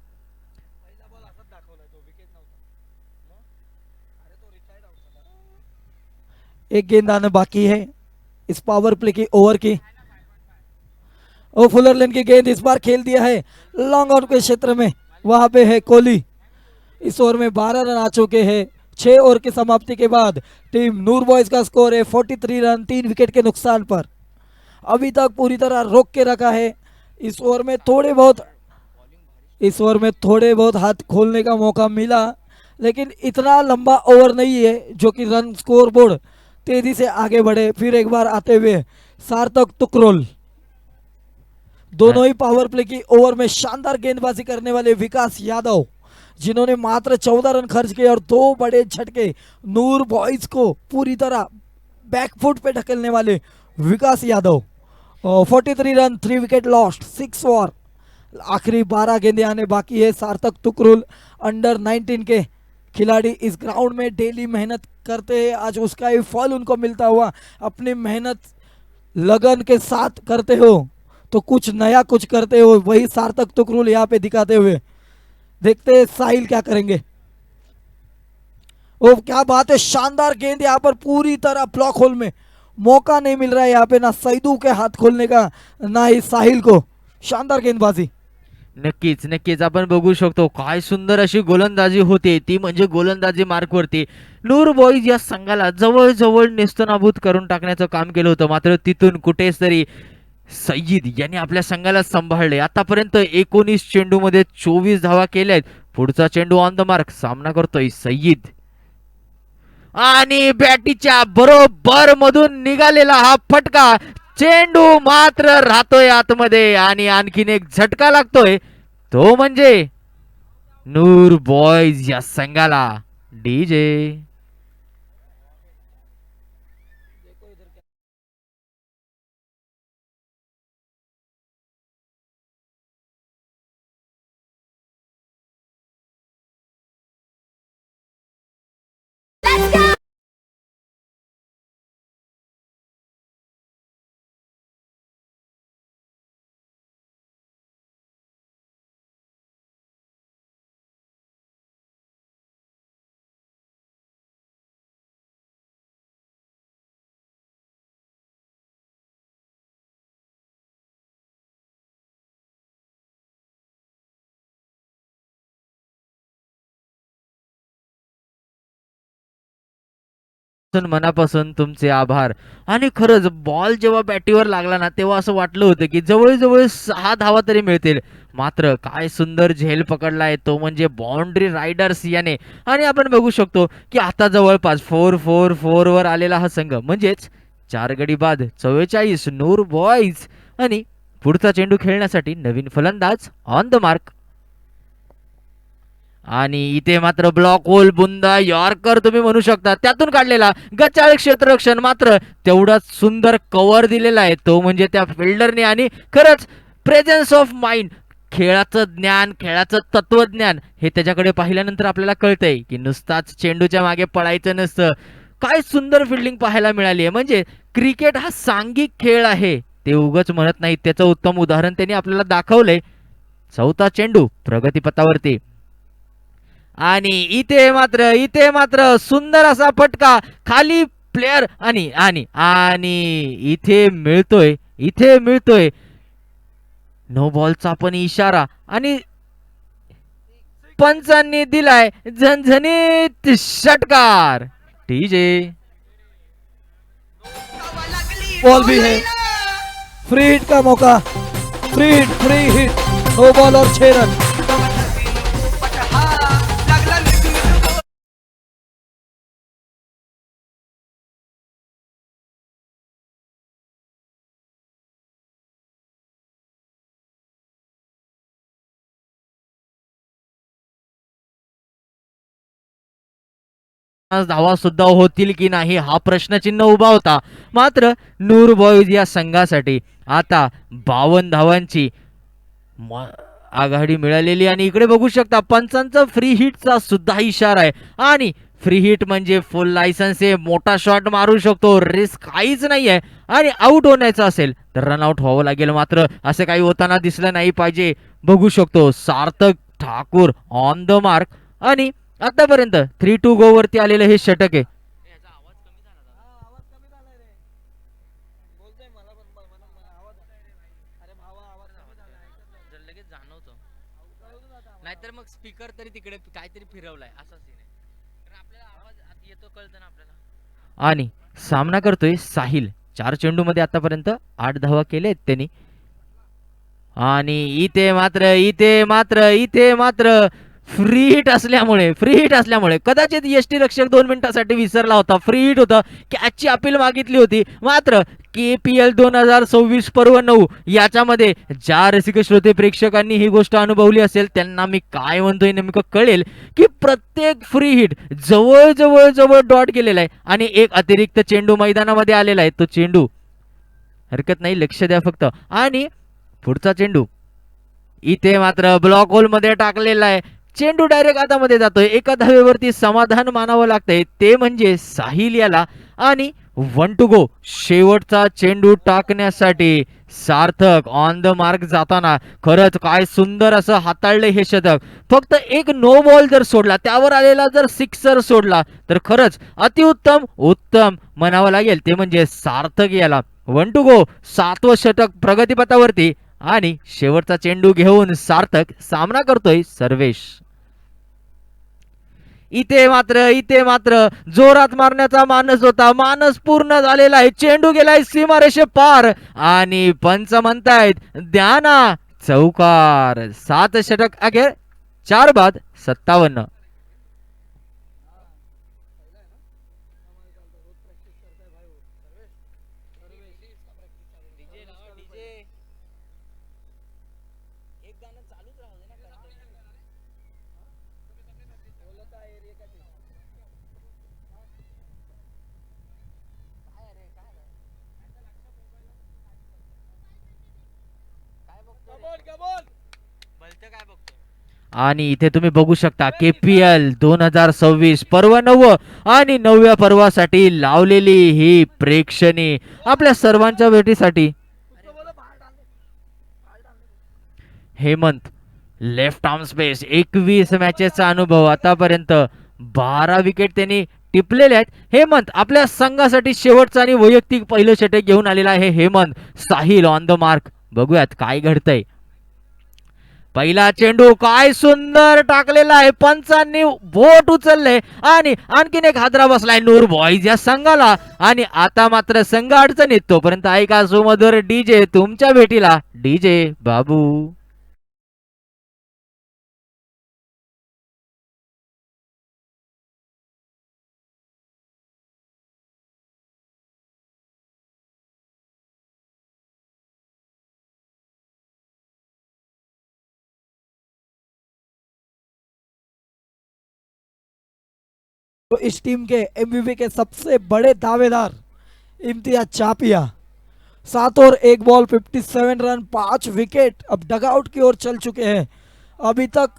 एक गेंद आना बाकी है इस पावर प्ले की ओवर की। ओ फुलरलैंड की गेंद इस बार खेल दिया है लॉन्ग आउट के क्षेत्र में, वहां पे है कोहली। इस ओवर में 12 रन आ चुके हैं। 6 ओवर की समाप्ति के बाद टीम नूर बॉयज का स्कोर है 43 रन 3 विकेट के नुकसान पर। अभी तक पूरी तरह रोक के रखा है। इस ओवर में थोड़े बहुत हाथ खोलने का मौका मिला, लेकिन इतना लंबा ओवर नहीं है जो कि रन स्कोर बोर्ड तेजी से आगे बढ़े। फिर एक बार आते हुए सार्थक तुकरोल, दोनों ही पावर प्ले की ओवर में शानदार गेंदबाजी करने वाले विकास यादव, जिन्होंने मात्र 14 रन खर्च किए और 2 बड़े झटके नूर बॉयज को पूरी तरह बैकफुट पे ढकेलने वाले Vikas Yadav. 43 run 3 wicket lost 6 over. आखिरी 12 गेंदें आने बाकी है। सार्थक तुकरुल अंडर 19 के खिलाड़ी इस ग्राउंड में डेली मेहनत करते हैं। आज उसका ही फल उनको मिलता हुआ। अपनी मेहनत लगन के साथ करते हो तो कुछ नया कुछ करते हो, वही सार्थक तुकरुल यहाँ पे दिखाते हुए। देखते हैं साहिल क्या करेंगे। ओ क्या बात है, शानदार गेंद यहाँ पर पूरी तरह ब्लॉक होल में। मौका नहीं मिल रहा है यहाँ पे ना सईदू के हाथ खोलने का ना ही साहिल को। शानदार गेंदबाजी। नक्कीच आपण बघू शकतो काय सुंदर अशी गोलंदाजी होते, ती म्हणजे गोलंदाजी मार्कवरती नूर बॉईज या संघाला जवळ नेस्तनाबूत करून टाकण्याचं काम केलं होतं। मात्र तिथून कुठेच तरी सय्यद यांनी आपल्या संघाला सांभाळले। आतापर्यंत 19 चेंडूमध्ये 24 धावा केल्यात। पुढचा चेंडू ऑन द मार्क, सामना करतोय सय्यद आणि बॅटीच्या बरोबर मधून निघालेला हा फटका, चेंडू मात्र राहतोय आतमध्ये आणि आणखीन एक झटका लागतोय, तो म्हणजे नूर बॉईज या संघाला। डीजे मनापासून तुमचे आभार। आणि खरंच बॉल जेव्हा बॅटीवर लागला ना, तेव्हा असं वाटलं होतं की जवळ 6 धावा तरी मिळतील। मात्र काय सुंदर झेल पकडलाय तो म्हणजे बाउंड्री रायडर्स याने। आणि आपण बघू शकतो की आता जवळपास 4-4-4 वर आलेला हा संघ, म्हणजेच 4 गडी बाद 44 नूर बॉईज। आणि पुढचा चेंडू खेळण्यासाठी नवीन फलंदाज ऑन द मार्क आणि इथे मात्र ब्लॉक होल बुंदा यॉर्कर तुम्ही म्हणू शकता, त्यातून काढलेला गचाळ क्षेत्ररक्षण, मात्र तेवढाच सुंदर कव्हर दिलेला आहे तो म्हणजे त्या फिल्डरने। आणि खरंच प्रेझेन्स ऑफ माइंड, खेळाचं ज्ञान, खेळाचं तत्वज्ञान हे त्याच्याकडे पाहिल्यानंतर आपल्याला कळतंय की नुसताच चेंडूच्या मागे पळायचं नसतं। काय सुंदर फिल्डिंग पाहायला मिळाली आहे। म्हणजे क्रिकेट हा सांघिक खेळ आहे, ते उगाच म्हणत नाहीत, त्याचं उत्तम उदाहरण त्यांनी आपल्याला दाखवलंय। चौथा चेंडू प्रगतीपथावरती आणि इथे मात्र सुंदर असा फटका खाली प्लेयर आणि आणि आणि इथे मिळतोय नो बॉलचा पण इशारा आणि पंचांनी दिलाय झणझणीत षटकार। डीजे बॉल भी है, फ्री हिट का मौका, फ्री हिट, नो बॉल और 6 रन। लागला 50 धावा सुद्धा होतील की नाही हा प्रश्नचिन्ह उभा होता. मात्र नूर बॉईज या संघासाठी आता 52 धावांची आघाडी मिळालेली आणि इकडे बघू शकता पंचांचा फ्री हिटचा सुद्धा इशारा आहे. आणि फ्री हिट म्हणजे फुल लायसन्स आहे, मोठा शॉट मारू शकतो, रिस्क काहीच नाही आहे. आणि आउट होण्याचं असेल तर रनआउट व्हावं लागेल. मात्र असं काही होताना दिसलं नाही पाहिजे. बघू शकतो सार्थक ठाकूर ऑन द मार्क आणि आतापर्यंत 3-2 गो वरती आलेलं हे षटक आहे. नाहीतर मग स्पीकर तरी तिकडे काहीतरी फिरवलाय असा सीन आहे. कारण आपल्याला आवाज आत येतो कळतं ना आपल्याला. आणि सामना करतोय साहिल. 4 चेंडूमध्ये आतापर्यंत 8 धावा केले आहेत त्यांनी. आणि इथे मात्र फ्री हिट असल्यामुळे कदाचित यष्टी रक्षक 2 मिनिटांसाठी विसरला होता. फ्री हिट होतं, कॅचची अपील मागितली होती. मात्र KPL 2026 पर्व 9 याच्यामध्ये ज्या रसिक श्रोते प्रेक्षकांनी ही गोष्ट अनुभवली असेल त्यांना मी काय म्हणतोय नेमकं कळेल की प्रत्येक फ्री हिट जवळ डॉट गेलेला आहे आणि एक अतिरिक्त चेंडू मैदानामध्ये आलेला आहे. तो चेंडू हरकत नाही, लक्ष द्या फक्त. आणि पुढचा चेंडू इथे मात्र ब्लॉक होल मध्ये टाकलेला आहे. चेंडू डायरेक्ट हातामध्ये जातोय. एका धावेवरती समाधान मानावं लागतंय ते म्हणजे साहिल याला. आणि 1 टू गो. शेवटचा चेंडू टाकण्यासाठी सार्थक ऑन द मार्क जाताना खरंच काय सुंदर असं हाताळलंय हे शतक. फक्त एक नो बॉल जर सोडला, त्यावर आलेला जर सिक्सर सोडला तर खरंच उत्तम म्हणावं लागेल ते म्हणजे सार्थक याला. 1 टू गो. 7वं षटक प्रगतीपथावरती आणि शेवटचा चेंडू घेऊन सार्थक सामना करतोय सर्वेश. इथे मात्र जोरात मारण्याचा मानस होता, मानस पूर्ण झालेला आहे. चेंडू गेलाय सीमारेषे पार आणि पंच म्हणतायत द्याना चौकार. 7 षटक अखेर 4 बाद 57. आणि इथे तुम्ही बघू शकता KPL 2026 पर्व 9 आणि 9व्या पर्वासाठी लावलेली ही प्रेक्षणी आपल्या सर्वांच्या भेटीसाठी. हेमंत लेफ्ट आर्म स्पेस 21 मॅचेसचा अनुभव, आतापर्यंत 12 विकेट त्यांनी टिपलेले आहेत. हेमंत आपल्या संघासाठी शेवटचा आणि वैयक्तिक पहिलं षटक घेऊन आलेला आहे. Hemant. Sahil on the mark. बघूयात काय घडतंय. पहिला चेंडू काय सुंदर टाकलेला आहे. पंचांनी बोट उचलले आणि आणखीन एक हादरा बसलाय नूर बॉईज या संघाला. आणि आता मात्र संघ अडचणीत. तोपर्यंत ऐका सुमधुर DJ तुमच्या भेटीला. DJ बाबू. तो इस टीम के MVP के सबसे बड़े दावेदार इम्तियाज चापिया 7 और 1 बॉल 57 रन 5 विकेट अब डगआउट की ओर चल चुके हैं. अभी तक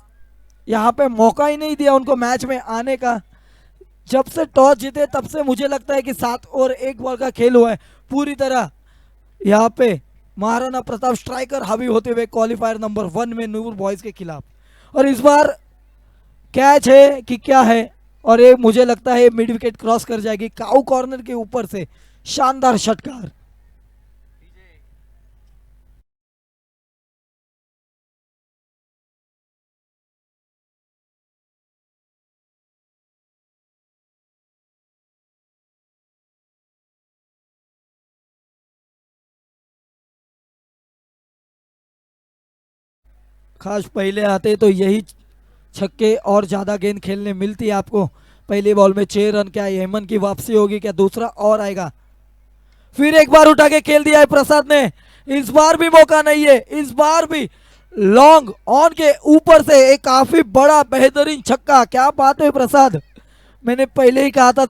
यहाँ पे मौका ही नहीं दिया उनको मैच में आने का. जब से टॉस जीते तब से मुझे लगता है कि 7 और 1 बॉल का खेल हुआ है पूरी तरह. यहाँ पे महाराणा प्रताप स्ट्राइकर हावी होते हुए क्वालिफायर नंबर 1 में नूर बॉयज के खिलाफ. और इस बार कैच है कि क्या है, और ये मुझे लगता है मिड विकेट क्रॉस कर जाएगी. काउ कॉर्नर के ऊपर से शानदार षटकार. खास पहले आते तो यही छक्के और ज्यादा गेंद खेलने मिलती है आपको. पहली बॉल में 6 रन. क्या हेमंत की वापसी होगी, क्या दूसरा और आएगा? फिर एक बार उठा के खेल दिया है प्रसाद ने. इस बार भी मौका नहीं है. इस बार भी लॉन्ग ऑन के ऊपर से एक काफी बड़ा बेहतरीन छक्का. क्या बात है प्रसाद, मैंने पहले ही कहा था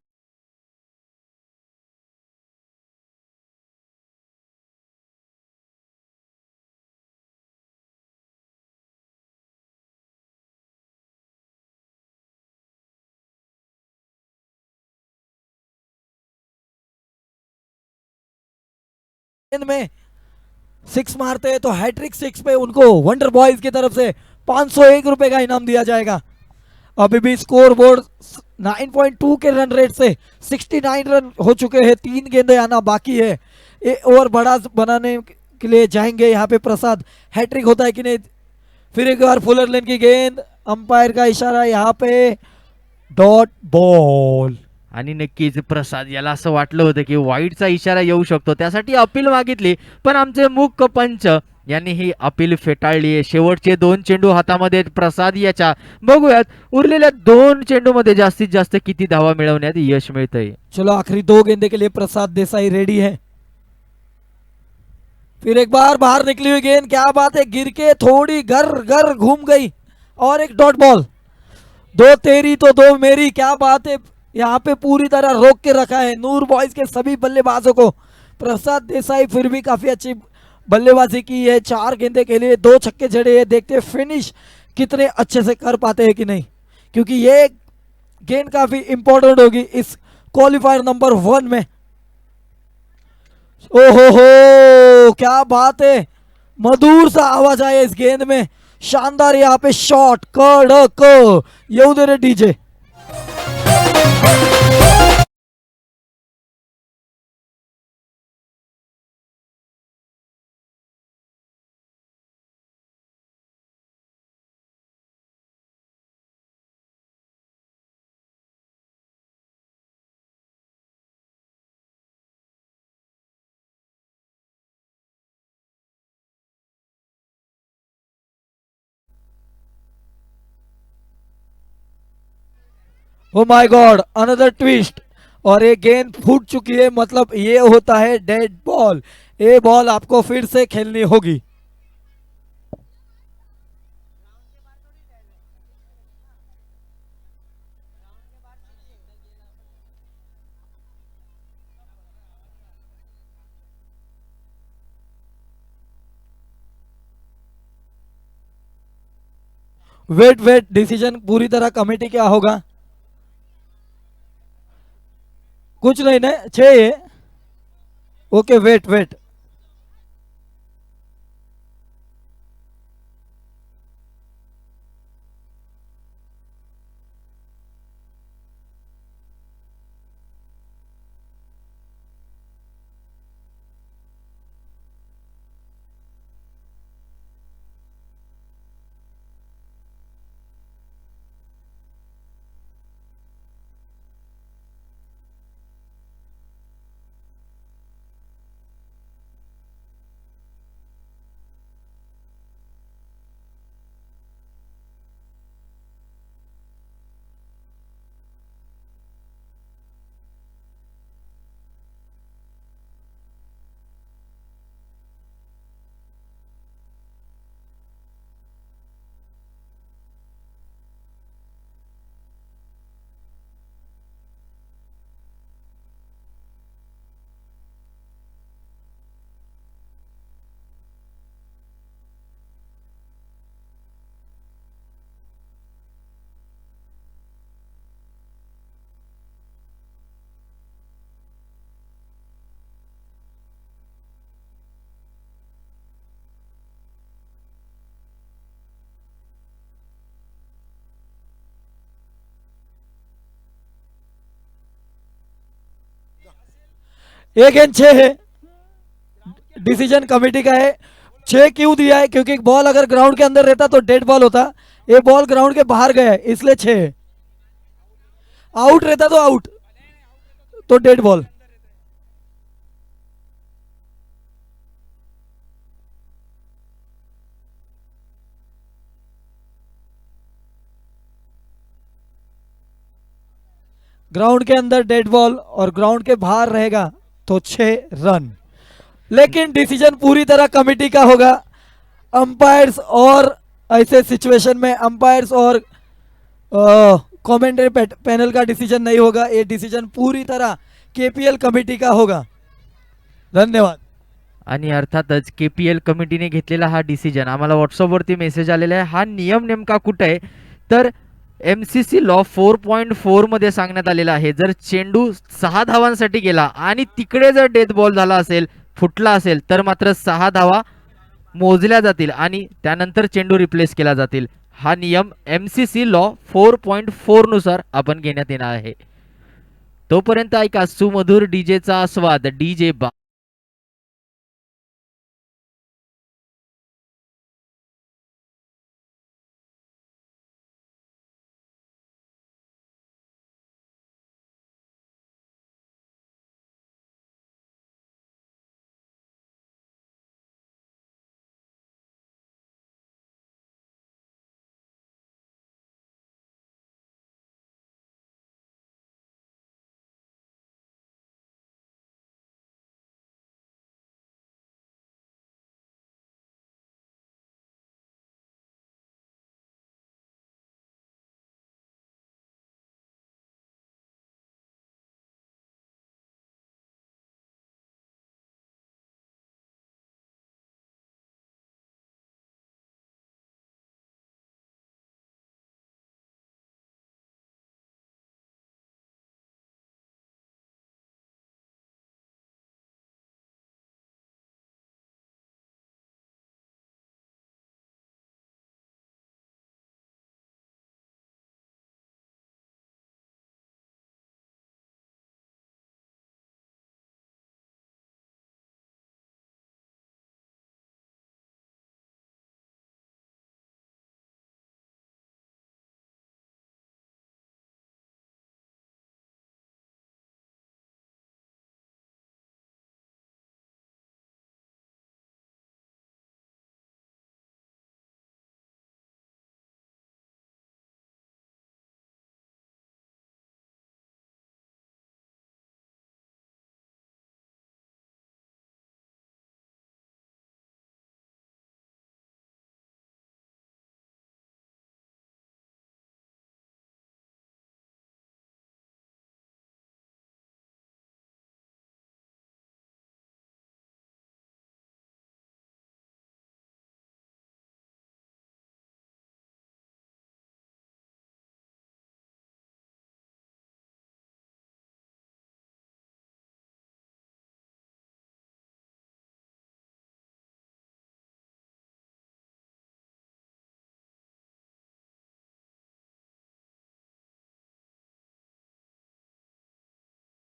में सिक्स मारते हैं तो हैट्रिक सिक्स पे उनको वंडर बॉयज की तरफ से 501 रुपए का इनाम दिया जाएगा। अभी भी स्कोर बोर्ड 9.2 के रन रेट से 69 रन हो चुके हैं, 3 गेंदें आना बाकी है। ओवर बड़ा बनाने के लिए जाएंगे यहाँ पे प्रसाद, हैट्रिक होता है कि नहीं। फिर एक बार फुलर लेन की गेंद, अंपायर का इशारा, यहाँ पे डॉट बॉल। आणि नक्कीच प्रसाद याला असं वाटलं होतं की वाईडचा इशारा येऊ शकतो, त्यासाठी अपील मागितली, पण आमचे मुख्य पंच यांनी ही अपील फेटाळली आहे। शेवटचे 2 चेंडू हातामध्ये प्रसाद याच्या, बघूयात उरलेल्या 2 चेंडूमध्ये जास्तीत जास्त किती धावा मिळवण्यात यश मिळतंय। चलो आखिरी 2 गेंदे के लिए प्रसाद देसाई रेडी है। फिर एक बार बाहर निकली हुई गेंद, क्या बात है, गिर के थोड़ी घर घर घूम गई और एक डॉट बॉल। 2 तेरी तो 2 मेरी, क्या बात है, यहाँ पे पूरी तरह रोक के रखा है नूर बॉयज के सभी बल्लेबाजों को। प्रसाद देसाई फिर भी काफी अच्छी बल्लेबाजी की है, 4 गेंदे के लिए 2 छक्के जड़े हैं। देखते हैं फिनिश कितने अच्छे से कर पाते हैं कि नहीं, क्योंकि ये गेंद काफी इंपॉर्टेंट होगी इस क्वालिफायर नंबर 1 में। ओहो क्या बात है, मधुर सा आवाज आया इस गेंद में, शानदार यहाँ पे शॉट, कड़क, येऊ दे रे DJ. Oh my god, another twist, और ये गेंद फूट चुकी है, मतलब ये होता है डेड बॉल। ये बॉल आपको फिर से खेलनी होगी। वेट वेट, डिसीजन पूरी तरह कमेटी क्या होगा, कुछ नहीं ना, 6 है। ओके वेट वेट, एक गेंद 6 है, डिसीजन कमेटी का है। 6 क्यों दिया है, क्योंकि बॉल अगर ग्राउंड के अंदर रहता तो डेड बॉल होता, ये बॉल ग्राउंड के बाहर गया है इसलिए 6 है। आउट रहता तो आउट, तो डेड बॉल। ग्राउंड के अंदर डेड बॉल और ग्राउंड के बाहर रहेगा तो 6 रन। लेकिन डिसीजन पूरी तरह कमेटी का होगा। अंपायर्स और ऐसे सिचुएशन में अंपायर्स और कमेंट्री पैनल का डिसीजन नहीं होगा, ये डिसीजन पूरी तरह केपीएल कमेटी का होगा। धन्यवाद। आणि अर्थातच KPL कमिटीने घेतलेला हा डिसिजन आम्हाला व्हॉट्सअपवरती मेसेज आलेला आहे. हा नियम नेमका कुठे आहे तर MCC लॉ 4.4 मध्ये सांगण्यात आलेला आहे. जर चेंडू 6 धावांसाठी गेला आणि तिकडे जर डेथ बॉल झाला असेल, फुटला असेल, तर मात्र 6 धावा मोजल्या जातील आणि त्यानंतर चेंडू रिप्लेस केला जातील. हा नियम MCC लॉ 4.4 नुसार आपण घेण्यात येणार आहे. तोपर्यंत ऐका सुमधुर डीजेचा आस्वाद. डीजे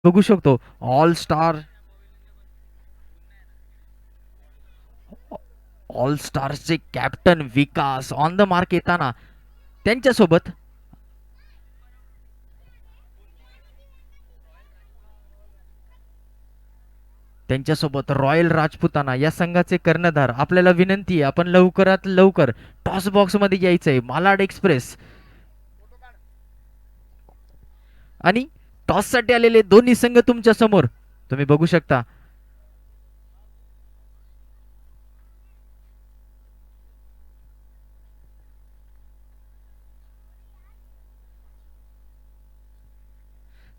बघू शकतो ऑल स्टार्सचे captain Vikas on the mark येताना त्यांच्यासोबत रॉयल राजपुताना या संघाचे कर्णधार. आपल्याला विनंती आहे आपण लवकरात लवकर टॉस बॉक्स मध्ये यायचंय. मालाड एक्सप्रेस आणि टॉस साठी आलेले दोन्ही संघ तुमच्या समोर तुम्ही बघू शकता.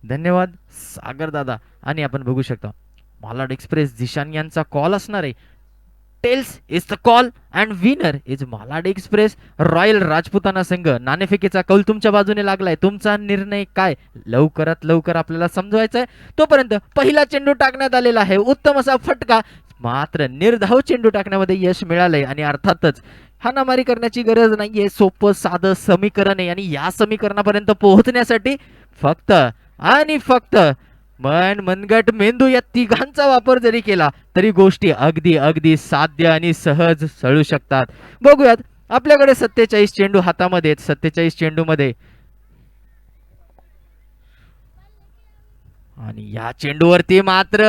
धन्यवाद सागर दादा. आणि आपण बघू शकता मालाड एक्सप्रेस जिशान यांचा कॉल असणार आहे. Tails is the call and winner is Malad express. Royal Rajputana संघ. नाणेफेकीचा कौल तुमच्या बाजूने लागलाय. तुमचा निर्णय काय लवकरात लवकर आपल्याला समजवायचा आहे. तोपर्यंत पहिला चेंडू टाकण्यात आलेला आहे. उत्तम असा फटका. मात्र निर्धाव चेंडू टाकण्यामध्ये यश मिळालंय आणि अर्थातच हाणामारी करण्याची गरज नाहीये. सोपं साधं समीकरण आहे आणि या समीकरणापर्यंत पोहोचण्यासाठी फक्त आणि फक्त मनगट मेंदू या तिघांचा वापर जरी केला तरी गोष्टी अगदी अगदी साध्य आणि सहज सळू शकतात. बघूयात आपल्याकडे 47 चेंडू हातामध्ये. 47 चेंडू मध्ये आणि या चेंडूवरती मात्र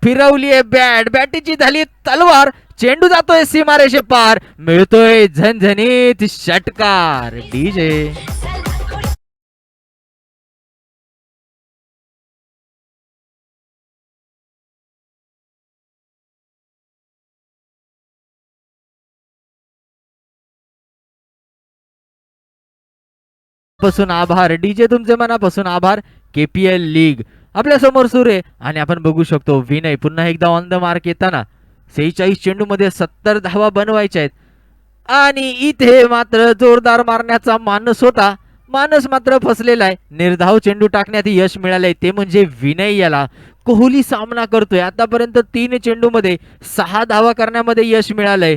फिरवली आहे बॅट. बॅटीची झाली तलवार. चेंडू जातोय सीमारेषे पार. मिळतोय झणझणीत षटकार. डीजे पासून आभार डीजे, तुमचे मनापासून आभार. केपीएल लीग आपल्या समोर सुरू आहे आणि आपण बघू शकतो विनय पुन्हा एकदा ऑन द मार्क येताना. 46 चेंडू मध्ये 70 धावा बनवायच्या आहेत आणि इथे मात्र जोरदार मारण्याचा मानस होता. मानस मात्र फसलेला आहे. निर्धाव चेंडू टाकण्यात यश मिळालंय ते म्हणजे विनय याला. कोहली सामना करतोय आतापर्यंत 3 चेंडू मध्ये 6 धावा करण्यामध्ये यश मिळालंय.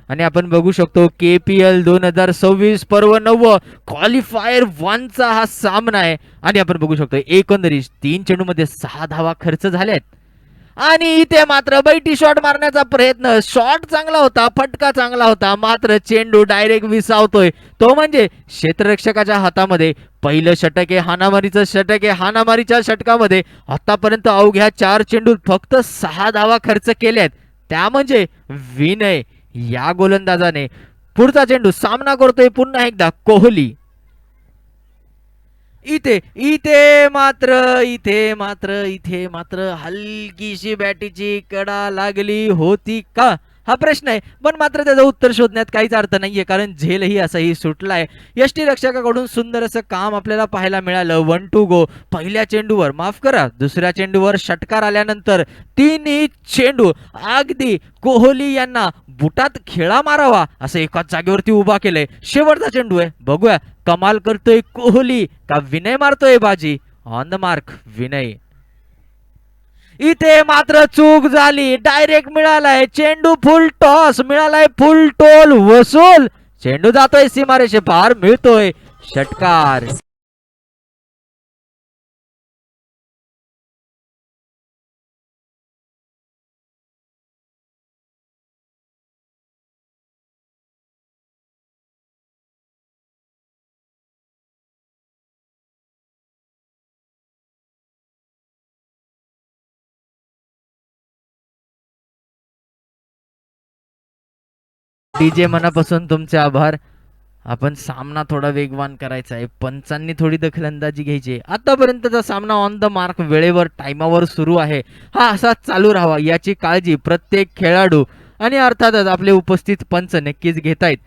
आणि आपण बघू शकतो केपीएल 2026 पर्व 9 क्वालिफायर 1 चा हा सामना आहे आणि आपण बघू शकतो एकंदरीत 3 चेंडू मध्ये 6 धावा खर्च झाल्यात. आणि इथे मात्र बैठी शॉट मारण्याचा प्रयत्न. शॉट चांगला होता, फटका चांगला होता, मात्र चेंडू डायरेक्ट विसावतोय. तो म्हणजे क्षेत्ररक्षकाच्या हातामध्ये. पहिलं षटक आहे हाणामारीचं षटक आहे. हाणामारीच्या षटकामध्ये आतापर्यंत अवघ्या 4 चेंडूत फक्त 6 धावा खर्च केल्यात. त्या म्हणजे विनय या गोलंदाजाने. पुढचा चेंडू सामना करतोय पुन्हा एकदा कोहली. इथे इथे मात्र इथे मात्र हलकीशी बॅटीची कडा लागली होती का हा प्रश्न आहे. पण मात्र त्याचं उत्तर शोधण्यात काहीच अर्थ नाहीये कारण झेलही असाही सुटलाय. यष्टी रक्षकाकडून सुंदर असं काम आपल्याला पाहायला मिळालं. 1 टू गो. पहिल्या चेंडूवर माफ करा दुसऱ्या चेंडूवर षटकार आल्यानंतर तिन्ही चेंडू अगदी कोहली यांना बुटात खेळा मारावा असं एकाच जागेवरती उभा केलंय. शेवटचा चेंडू आहे बघूया कमाल करतोय कोहली का विनय मारतोय बाजी. On the mark Vinay. इथे मात्र चूक झाली. डायरेक्ट मिळालाय चेंडू फुल टॉस मिळालाय. फुल टोल वसूल. चेंडू जातोय सीमारेषे पार मिळतोय षटकार. डीजे मनापासून तुमचे आभार. आपण सामना थोडा वेगवान करायचा आहे. पंचांनी थोडी दखलंदाजी घ्यायची. आतापर्यंतचा सामना ऑन द मार्क वेळेवर टाइमावर सुरू आहे. हा असाच चालू राहावा याची काळजी प्रत्येक खेळाडू आणि अर्थातच आपले उपस्थित पंच नक्कीच घेतायत.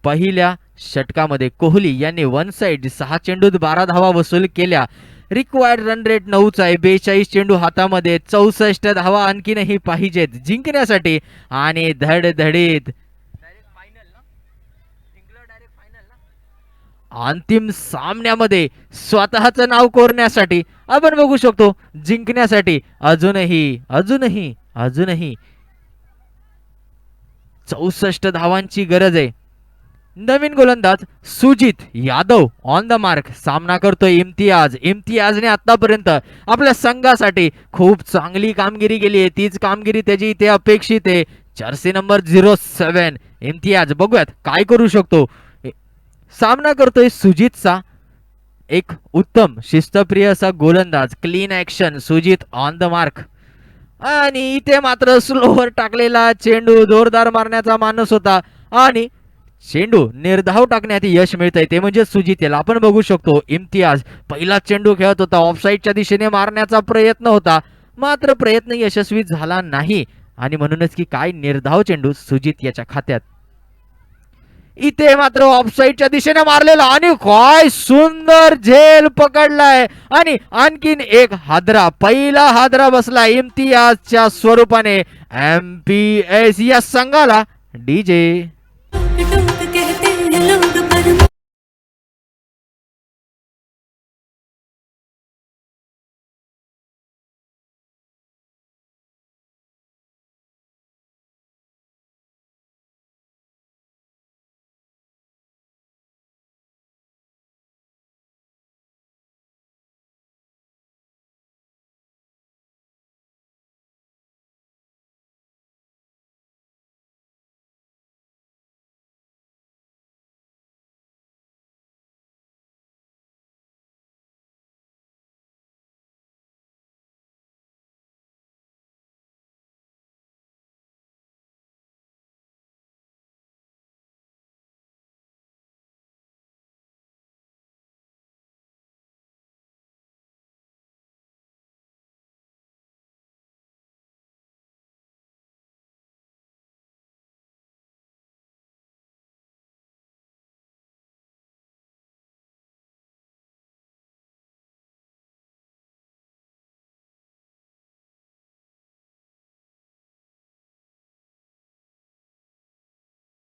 पहिल्या षटकामध्ये कोहली यांनी 1 साइड 6 चेंडूत 12 धावा वसूल केल्या. रिक्वायर्ड रन रेट 9चा आहे. 42 चेंडू हातामध्ये 64 धावा आणखीनही पाहिजेत जिंकण्यासाठी आणि धडधडीत अंतिम सामन्यामध्ये स्वतःचं नाव कोरण्यासाठी आपण बघू शकतो जिंकण्यासाठी अजूनही 64 धावांची गरज आहे. नवीन गोलंदाज Sujit Yadav on the mark सामना करतोय इम्तियाजने आतापर्यंत आपल्या संघासाठी खूप चांगली कामगिरी केली आहे. तीच कामगिरी त्याची इथे अपेक्षित आहे. जर्सी नंबर 07 इम्तियाज बघूयात काय करू शकतो. सामना करतोय सुजितचा एक उत्तम शिस्तप्रिय असा गोलंदाज. Clean action Sujit on the mark. आणि इथे मात्र स्लोवर टाकलेला चेंडू जोरदार मारण्याचा मानस होता आणि चेंडू निर्धाव टाकण्यात यश मिळतंय ते म्हणजे सुजित याला. आपण बघू शकतो इम्तियाज पहिला चेंडू खेळत होता. ऑफसाईडच्या दिशेने मारण्याचा प्रयत्न होता मात्र प्रयत्न यशस्वी झाला नाही आणि म्हणूनच की काय निर्धाव चेंडू सुजित याच्या खात्यात. इथे मात्र ऑफसाईडच्या दिशेने मारलेला आणि काय सुंदर झेल पकडलाय आणि आणखीन एक हादरा. पहिला हादरा बसला इम्तियाजच्या स्वरूपाने एमपीएस या संघाला. डीजे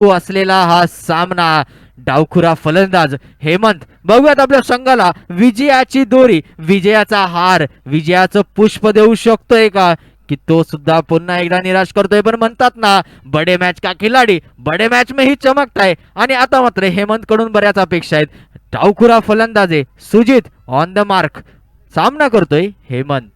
सुरू असलेला हा सामना डावखुरा फलंदाज हेमंत, बघूयात आपल्या संघाला विजयाची दोरी, विजयाचा हार, विजयाचं पुष्प देऊ शकतोय का, की तो सुद्धा पुन्हा एकदा निराश करतोय. पण म्हणतात ना, बडे मॅच का खिलाडी बडे मॅच में ही चमकताय. आणि आता मात्र हेमंत कडून बऱ्याच अपेक्षा आहेत. डावखुरा फलंदाज आहे सुजित ऑन द मार्क, सामना करतोय हेमंत.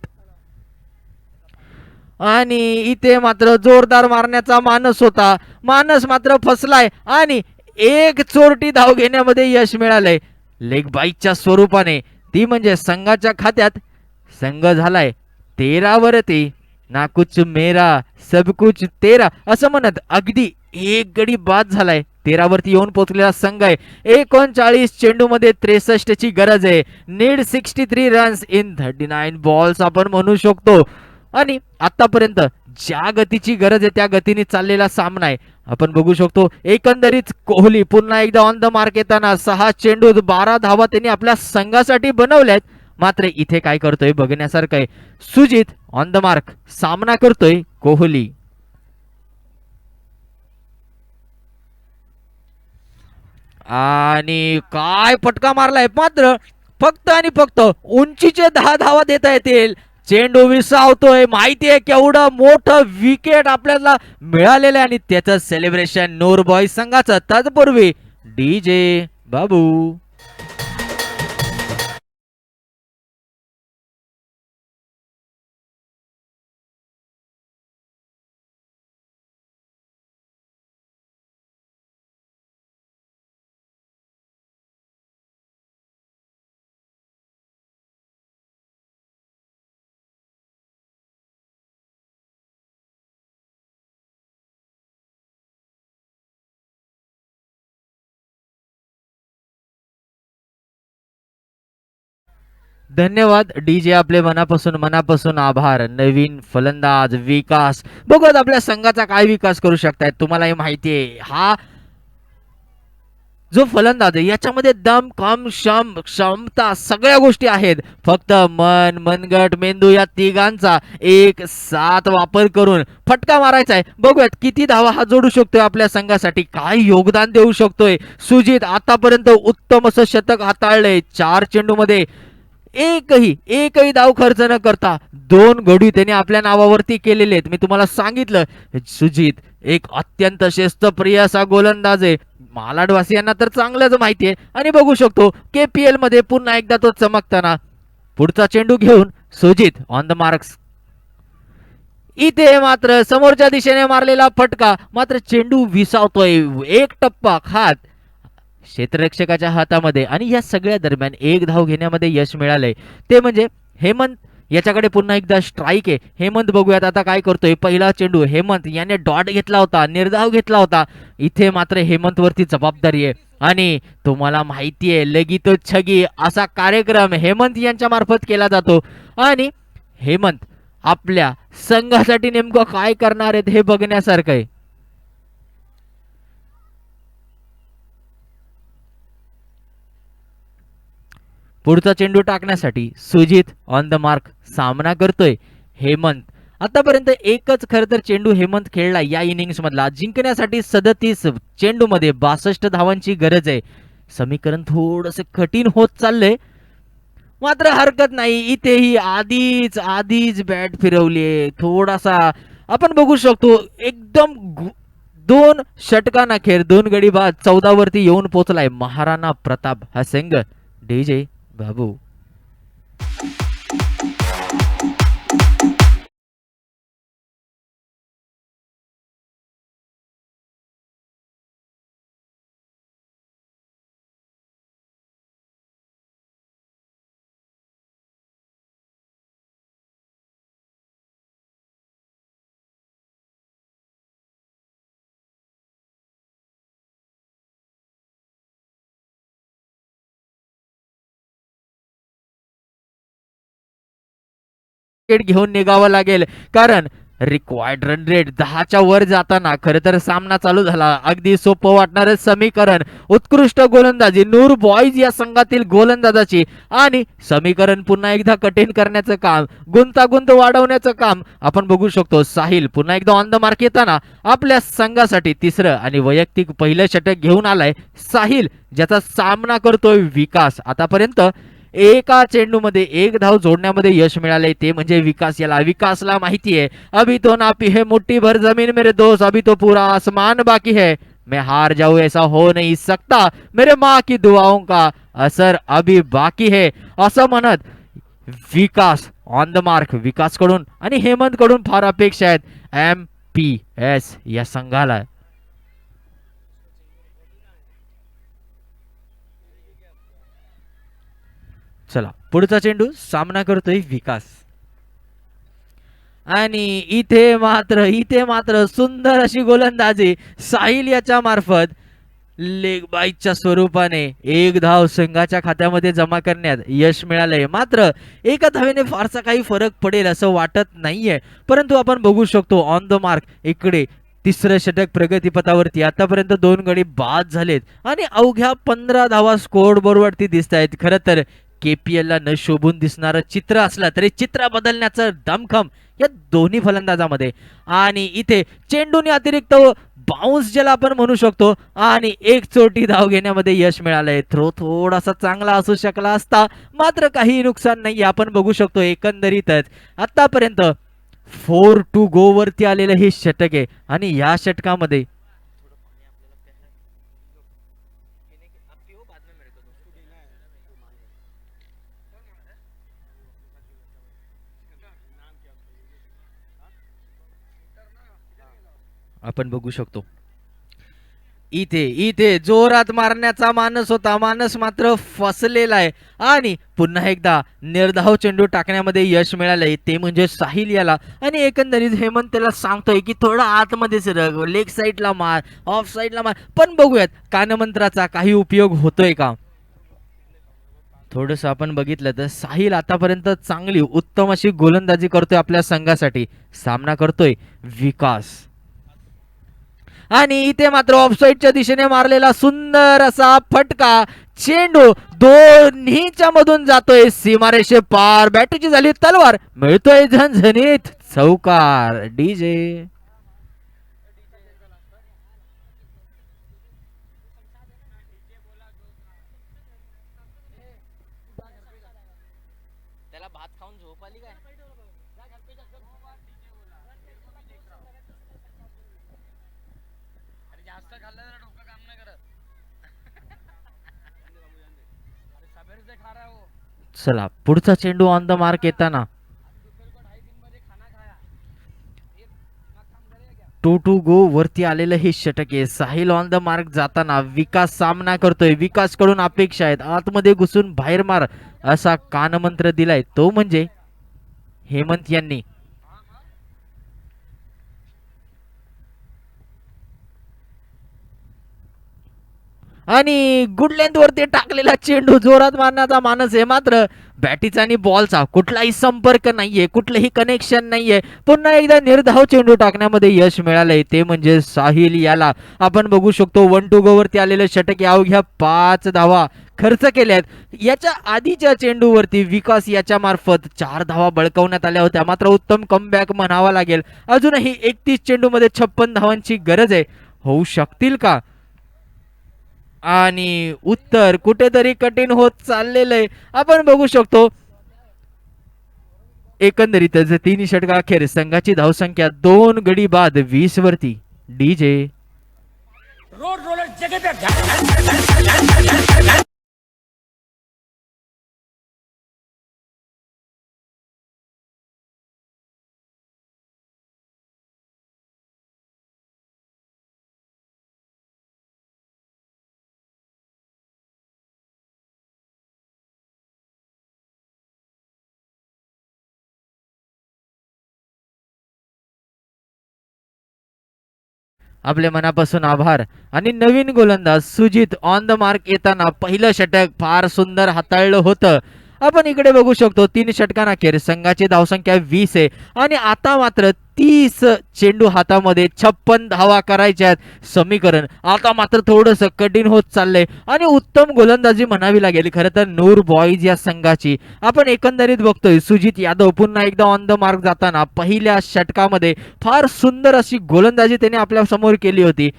आणि इथे मात्र जोरदार मारण्याचा मानस होता, मानस मात्र फसलाय आणि एक चोरटी धाव घेण्यामध्ये यश मिळालंय लेग बाईकच्या स्वरूपाने, ती म्हणजे संघाच्या खात्यात. संघ झालाय 13 वरती, ना कुछ मेरा सब कुछ तेरा असं म्हणत अगदी एक गडी बाद झालाय. 13 वरती येऊन पोहोचलेला संघ आहे. 39 चेंडू मध्ये 63 ची गरज आहे. नीड 63 रन्स इन 39 बॉल्स आपण म्हणू शकतो. आणि आतापर्यंत ज्या गतीची गरज आहे त्या गतीने चाललेला सामना आहे. आपण बघू शकतो एकंदरीत कोहली पुन्हा एकदा ऑन द मार्क येताना 6 चेंडूत 12 धावा त्यांनी आपल्या संघासाठी बनवल्यात. मात्र इथे काय करतोय बघण्यासारखं आहे. सुजित ऑन द मार्क, सामना करतोय कोहली. आणि काय फटका मारलाय, मात्र फक्त आणि फक्त उंचीचे 10 धावा देता येतील. चेंडू विसावतोय, माहितीये केवढं मोठं विकेट आपल्याला मिळालेलं आहे आणि त्याचं सेलिब्रेशन नूर बॉईज संघाचं. तत्पूर्वी डीजे बाबू. धन्यवाद डीजे, आपले मनापासून मनापासून आभार. नवीन फलंदाज विकास, बघत आपल्या संघाचा काय विकास करू शकतायत. तुम्हालाही माहिती आहे हा जो फलंदाज आहे याच्यामध्ये दम कम क्षम क्षमता सगळ्या गोष्टी आहेत. फक्त मन मनगट मेंदू या तिघांचा एक साथ वापर करून फटका मारायचा आहे. बघूयात किती धावा हा जोडू शकतोय आपल्या संघासाठी, काय योगदान देऊ शकतोय. सुजित आतापर्यंत उत्तम असं शतक हाताळलंय. 4 चेंडू मध्ये एकही धाव खर्च न करता 2 गडी त्याने आपल्या नावावरती केलेले आहेत. मी तुम्हाला सांगितलं सुजित एक अत्यंत शिस्तप्रिय असा गोलंदाज आहे. मालाडवासियांना तर चांगलंच माहिती आहे. आणि बघू शकतो KPL मध्ये पुन्हा एकदा तो चमकताना. पुढचा चेंडू घेऊन सुजित ऑन द मार्क्स. इथे मात्र समोरच्या दिशेने मारलेला फटका, मात्र चेंडू विसावतोय. एक टप्पा खात क्षेत्ररक्षकाच्या हातामध्ये. आणि या सगळ्या दरम्यान एक धाव घेण्यामध्ये यश मिळालंय, ते म्हणजे हेमंत याच्याकडे पुन्हा एकदा स्ट्राईक आहे. हेमंत बघूयात आता काय करतोय. पहिला चेंडू हेमंत याने डॉट घेतला होता, निर्धाव घेतला होता. इथे मात्र हेमंत वरती जबाबदारी आहे. आणि तुम्हाला माहिती आहे लगी तो छगी असा कार्यक्रम हेमंत यांच्या मार्फत केला जातो. आणि हेमंत आपल्या संघासाठी नेमकं काय करणार आहेत हे बघण्यासारखं आहे. पुढचा चेंडू टाकण्यासाठी सुजित ऑन द मार्क, सामना करतोय हेमंत. आतापर्यंत एकच खर तर चेंडू हेमंत खेळला या इनिंग्स मधला. जिंकण्यासाठी 37 चेंडू मध्ये 62 धावांची गरज आहे. समीकरण थोडंसं कठीण होत चाललंय, मात्र हरकत नाही. इथेही आधीच बॅट फिरवलीये. थोडासा आपण बघू शकतो एकदम 2 षटकांअखेर 2 गडी बाद 14 वरती येऊन पोहोचलाय महाराणा प्रताप हा संघ. डीजे बाबू. विकेट घेऊन निघावं लागेल, कारण रिक्वायर्ड रन रेट 10च्या वर जाताना खरं तर सामना चालू झाला. अगदी सोपं वाटणारं समीकरण, उत्कृष्ट गोलंदाजी नूर बॉईज या संघातील गोलंदाजाची, आणि समीकरण पुन्हा एकदा कठीण करण्याचं काम, गुंतागुंत वाढवण्याचं काम आपण बघू शकतो. साहिल पुन्हा एकदा ऑन द मार्क येताना आपल्या संघासाठी तिसरं आणि वैयक्तिक पहिलं षटक घेऊन आलाय साहिल, ज्याचा सामना करतोय विकास. आतापर्यंत एका चेंडूमध्ये एक धाव जोडण्यामध्ये यश मिळाले ते म्हणजे विकास याला. विकासला माहिती आहे अभी तो नापी है मुट्ठी भर जमीन मेरे दोस्त, अभी तो पूरा आसमान बाकी है, मैं हार जाऊं ऐसा हो नहीं सकता, मेरे माँ की दुआओं का असर अभी बाकी है, असं म्हणत विकास ऑन द मार्क. विकास कडून आणि हेमंत कडून फार अपेक्षा आहेत MPS या संघाला. चला पुढचा चेंडू सामना करतोय विकास, आणि इथे मात्र सुंदर अशी गोलंदाजी साहिल याच्या मार्फत लेग बाईच्या स्वरूपाने एक धाव संघाच्या खात्यामध्ये जमा करण्यात यश मिळालंय. मात्र एका धावेने फारसा काही फरक पडेल असं वाटत नाहीये, परंतु आपण बघू शकतो ऑन द मार्क इकडे तिसरं षटक प्रगतीपथावरती. आतापर्यंत 2 गडी बाद झालेत आणि अवघ्या 15 धावा स्कोअर बोर्डवरती दिसत आहेत. खरं तर KPL ला न शोभून दिसणारं चित्र असलं तरी चित्र बदलण्याचं दमखम या दोन्ही फलंदाजामध्ये. आणि इथे चेंडूने अतिरिक्त बाउन्स ज्याला आपण म्हणू शकतो आणि एक चोटी धाव घेण्यामध्ये यश मिळालंय. थ्रो थोडासा चांगला असू शकला असता, मात्र काही नुकसान नाही. आपण बघू शकतो एकंदरीतच आतापर्यंत 4 to go वरती आलेलं हे षटक आहे, आणि या षटकामध्ये आपण बघू शकतो इथे जोरात मारण्याचा मानस होता, मानस मात्र फसलेला आहे, आणि पुन्हा एकदा निर्धाव चेंडू टाकण्यामध्ये यश मिळालंय ते म्हणजे साहिल याला. आणि एकंदरीत हेमंत त्याला सांगतोय की थोडा आतमध्ये सरक, लेग साईडला मार, ऑफ साईडला मार, पण बघूयात कानमंत्राचा काही उपयोग होतोय का. थोडस आपण बघितलं तर साहिल आतापर्यंत चांगली उत्तम अशी गोलंदाजी करतोय आपल्या संघासाठी. सामना करतोय विकास, आणि इथे मात्र ऑफसाईडच्या दिशेने मारलेला सुंदर असा फटका, चेंडू दोन्हीच्या मधून जातोय सीमारेषे पार. बॅटची झाली तलवार, मिळतोय झणझणीत चौकार. DJ त्याला भात खाऊन झोप आली काय? अरे जास्त खाल्लं तर डोकं काम नाही करत. अरे सबेर से खा रहा है वो. चला पुढचा चेंडू ऑन द मार्क येताना 2 to go वरती आलेलं हे षटक आहे. साहिल ऑन द मार्क जाताना विकास सामना करतोय. विकास कडून अपेक्षा आहेत आतमध्ये घुसून बाहेर मार असा कानमंत्र दिलाय तो म्हणजे हेमंत यांनी. आणि गुड लेंथ वरती टाकलेला चेंडू जोरात मारण्याचा मानस आहे, मात्र बॅटीचा आणि बॉलचा कुठलाही संपर्क नाहीये, कुठलंही कनेक्शन नाहीये. पुन्हा एकदा निर्धाव चेंडू टाकण्यामध्ये यश मिळालंय ते म्हणजे साहिल याला. आपण बघू शकतो 1 to go वरती आलेलं षटक अवघ्या 5 धावा खर्च केल्यात. याच्या आधीच्या चेंडूवरती विकास याच्या मार्फत 4 धावा बळकावण्यात आल्या होत्या, मात्र उत्तम कमबॅक म्हणावा लागेल. अजूनही 31 चेंडूमध्ये 56 धावांची गरज आहे. होऊ शकतील का? आणि उत्तर कुठेतरी कठीण होत चाललेलं आहे. आपण बघू शकतो एकंदरीतच 3 षटकाखेर संघाची धावसंख्या 2 गडी बाद 20 वरती. DJ रोड रोलर जगह पे आपले मनापासून आभार. आणि नवीन गोलंदाज सुजित ऑन द मार्क येताना पहिलं षटक फार सुंदर हाताळलं होतं. आपण इकडे बघू शकतो 3 षटकांअखेर संघाची धावसंख्या 20 आहे, आणि आता मात्र 30 चेंडू हातामध्ये 56 धावा करायच्या आहेत समीकरण आता मात्र थोडस कठीण होत चाललंय आणि उत्तम गोलंदाजी म्हणावी लागेल खरं तर नूर बॉईज या संघाची. आपण एकंदरीत बघतोय सुजित यादव पुन्हा एकदा ऑन द मार्क जाताना पहिल्या षटकामध्ये फार सुंदर अशी गोलंदाजी त्याने आपल्या समोर केली होती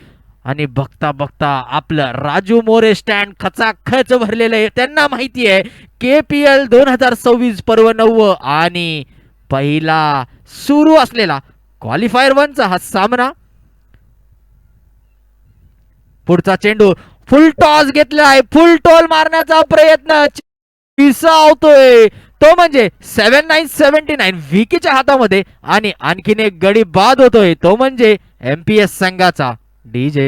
आणि बघता बघता आपलं राजू मोरे स्टँड खचाखच भरलेलं आहे. त्यांना माहिती आहे KPL 2026 पर्व 9 आणि पहिला सुरू असलेला क्वालिफायर 1चा हा सामना. पुढचा चेंडू फुल टॉस घेतला आहे, फुल टॉल मारण्याचा प्रयत्न विसावतोय तो म्हणजे 7979 विकीच्या हातामध्ये आणि आणखीन एक गडी बाद होतोय तो म्हणजे MPS संघाचा DJ.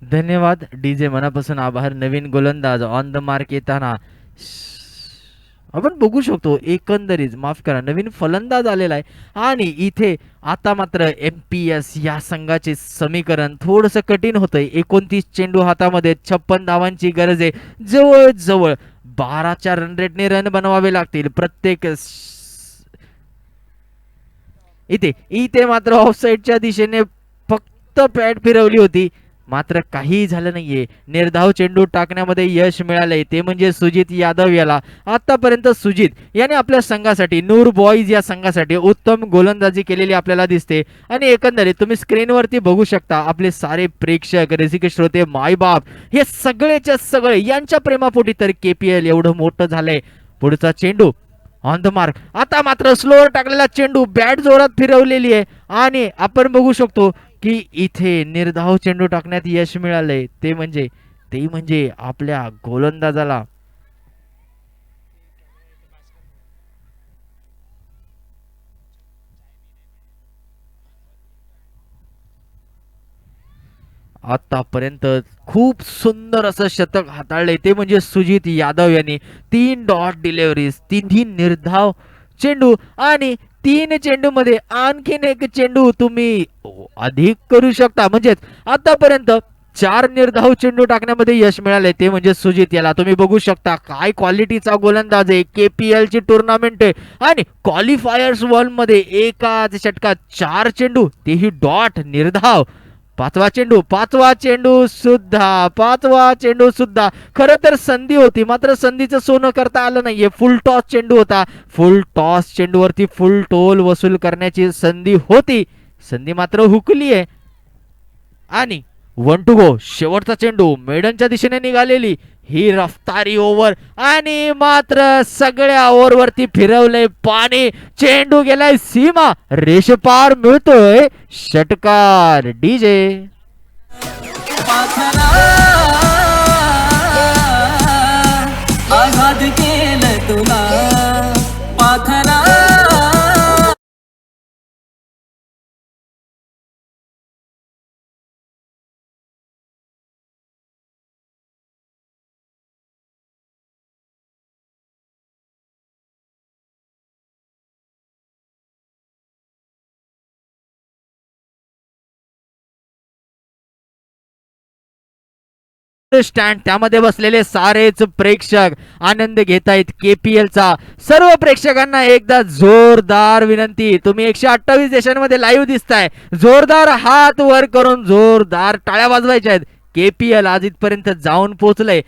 धन्यवाद DJ, मनापासून आभार. नवीन गोलंदाज ऑन द मार्क येताना आपण बघू शकतो एकंदरीत माफ करा नवीन फलंदाज आलेला आहे आणि इथे आता मात्र MPS या संघाचे समीकरण थोडंसं कठीण होतंय. 29 चेंडू हातामध्ये 56 धावांची गरज आहे. जवळजवळ 12च्या रन रेटने रन बनवावे लागतील प्रत्येक इथे मात्र ऑफसाईडच्या दिशेने फक्त पॅड फिरवली होती मात्र काही झालं नाहीये. निर्धाव चेंडू टाकण्यामध्ये यश मिळालंय ते म्हणजे सुजित यादव याला. आतापर्यंत सुजित याने आपल्या संघासाठी नूर बॉईज या संघासाठी उत्तम गोलंदाजी केलेली आपल्याला दिसते आणि एकंदरीत तुम्ही स्क्रीनवरती बघू शकता आपले सारे प्रेक्षक रसिक श्रोते मायबाप हे सगळेच्या सगळे यांच्या प्रेमापोटी तर KPL एवढं मोठं झालंय. पुढचा चेंडू ऑन द मार्क आता मात्र स्लोअर टाकलेला चेंडू बॅट जोरात फिरवलेली आहे आणि आपण बघू शकतो की इथे निर्धाव चेंडू टाकण्यात यश मिळालंय ते म्हणजे आपल्या गोलंदाजाला आतापर्यंत खूप सुंदर असं शतक हाताळलंय ते म्हणजे सुजित यादव यांनी. 3 डॉट डिलिव्हरीज, 3 निर्धाव चेंडू आणि 3 चेंडू मध्ये आणखीन एक चेंडू तुम्ही अधिक करू शकता. म्हणजेच आतापर्यंत 4 निर्धाव चेंडू टाकण्यामध्ये यश मिळाले ते म्हणजे सुजित याला. तुम्ही बघू शकता काय क्वालिटीचा गोलंदाज आहे. KPL ची टुर्नामेंट आहे आणि क्वालिफायर्स 1 मध्ये एकाच षटकात 4 चेंडू तेही डॉट निर्धाव. पाचवा चेंडू सुद्धा खरं तर संधी होती मात्र संधीचं सोनं करता आलं नाहीये. फुल टॉस चेंडू होता. फुल टॉस चेंडूवरती फुल टोल वसूल करण्याची संधी होती. संधी मात्र हुकली आहे आणि 1 टू गो. शेवटचा चेंडू मेडनच्या दिशेने निघालेली ही रफ्तारी ओव्हर आणि मात्र सगळ्या ओव्हरवरती फिरवलंय पाणी. चेंडू गेलाय सीमा रेषपार मिळतोय षटकार. DJ. आझाद केलं तुला पाखरा. स्टँड त्यामध्ये बसलेले सारेच प्रेक्षक आनंद घेतायत KPL चा. सर्व प्रेक्षकांना एकदा जोरदार विनंती, तुम्ही 128 देशांमध्ये लाईव्ह दिसताय, जोरदार हात वर करून जोरदार टाळ्या वाजवायच्या आहेत. KPL आज इथपर्यंत जाऊन पोहोचलंय.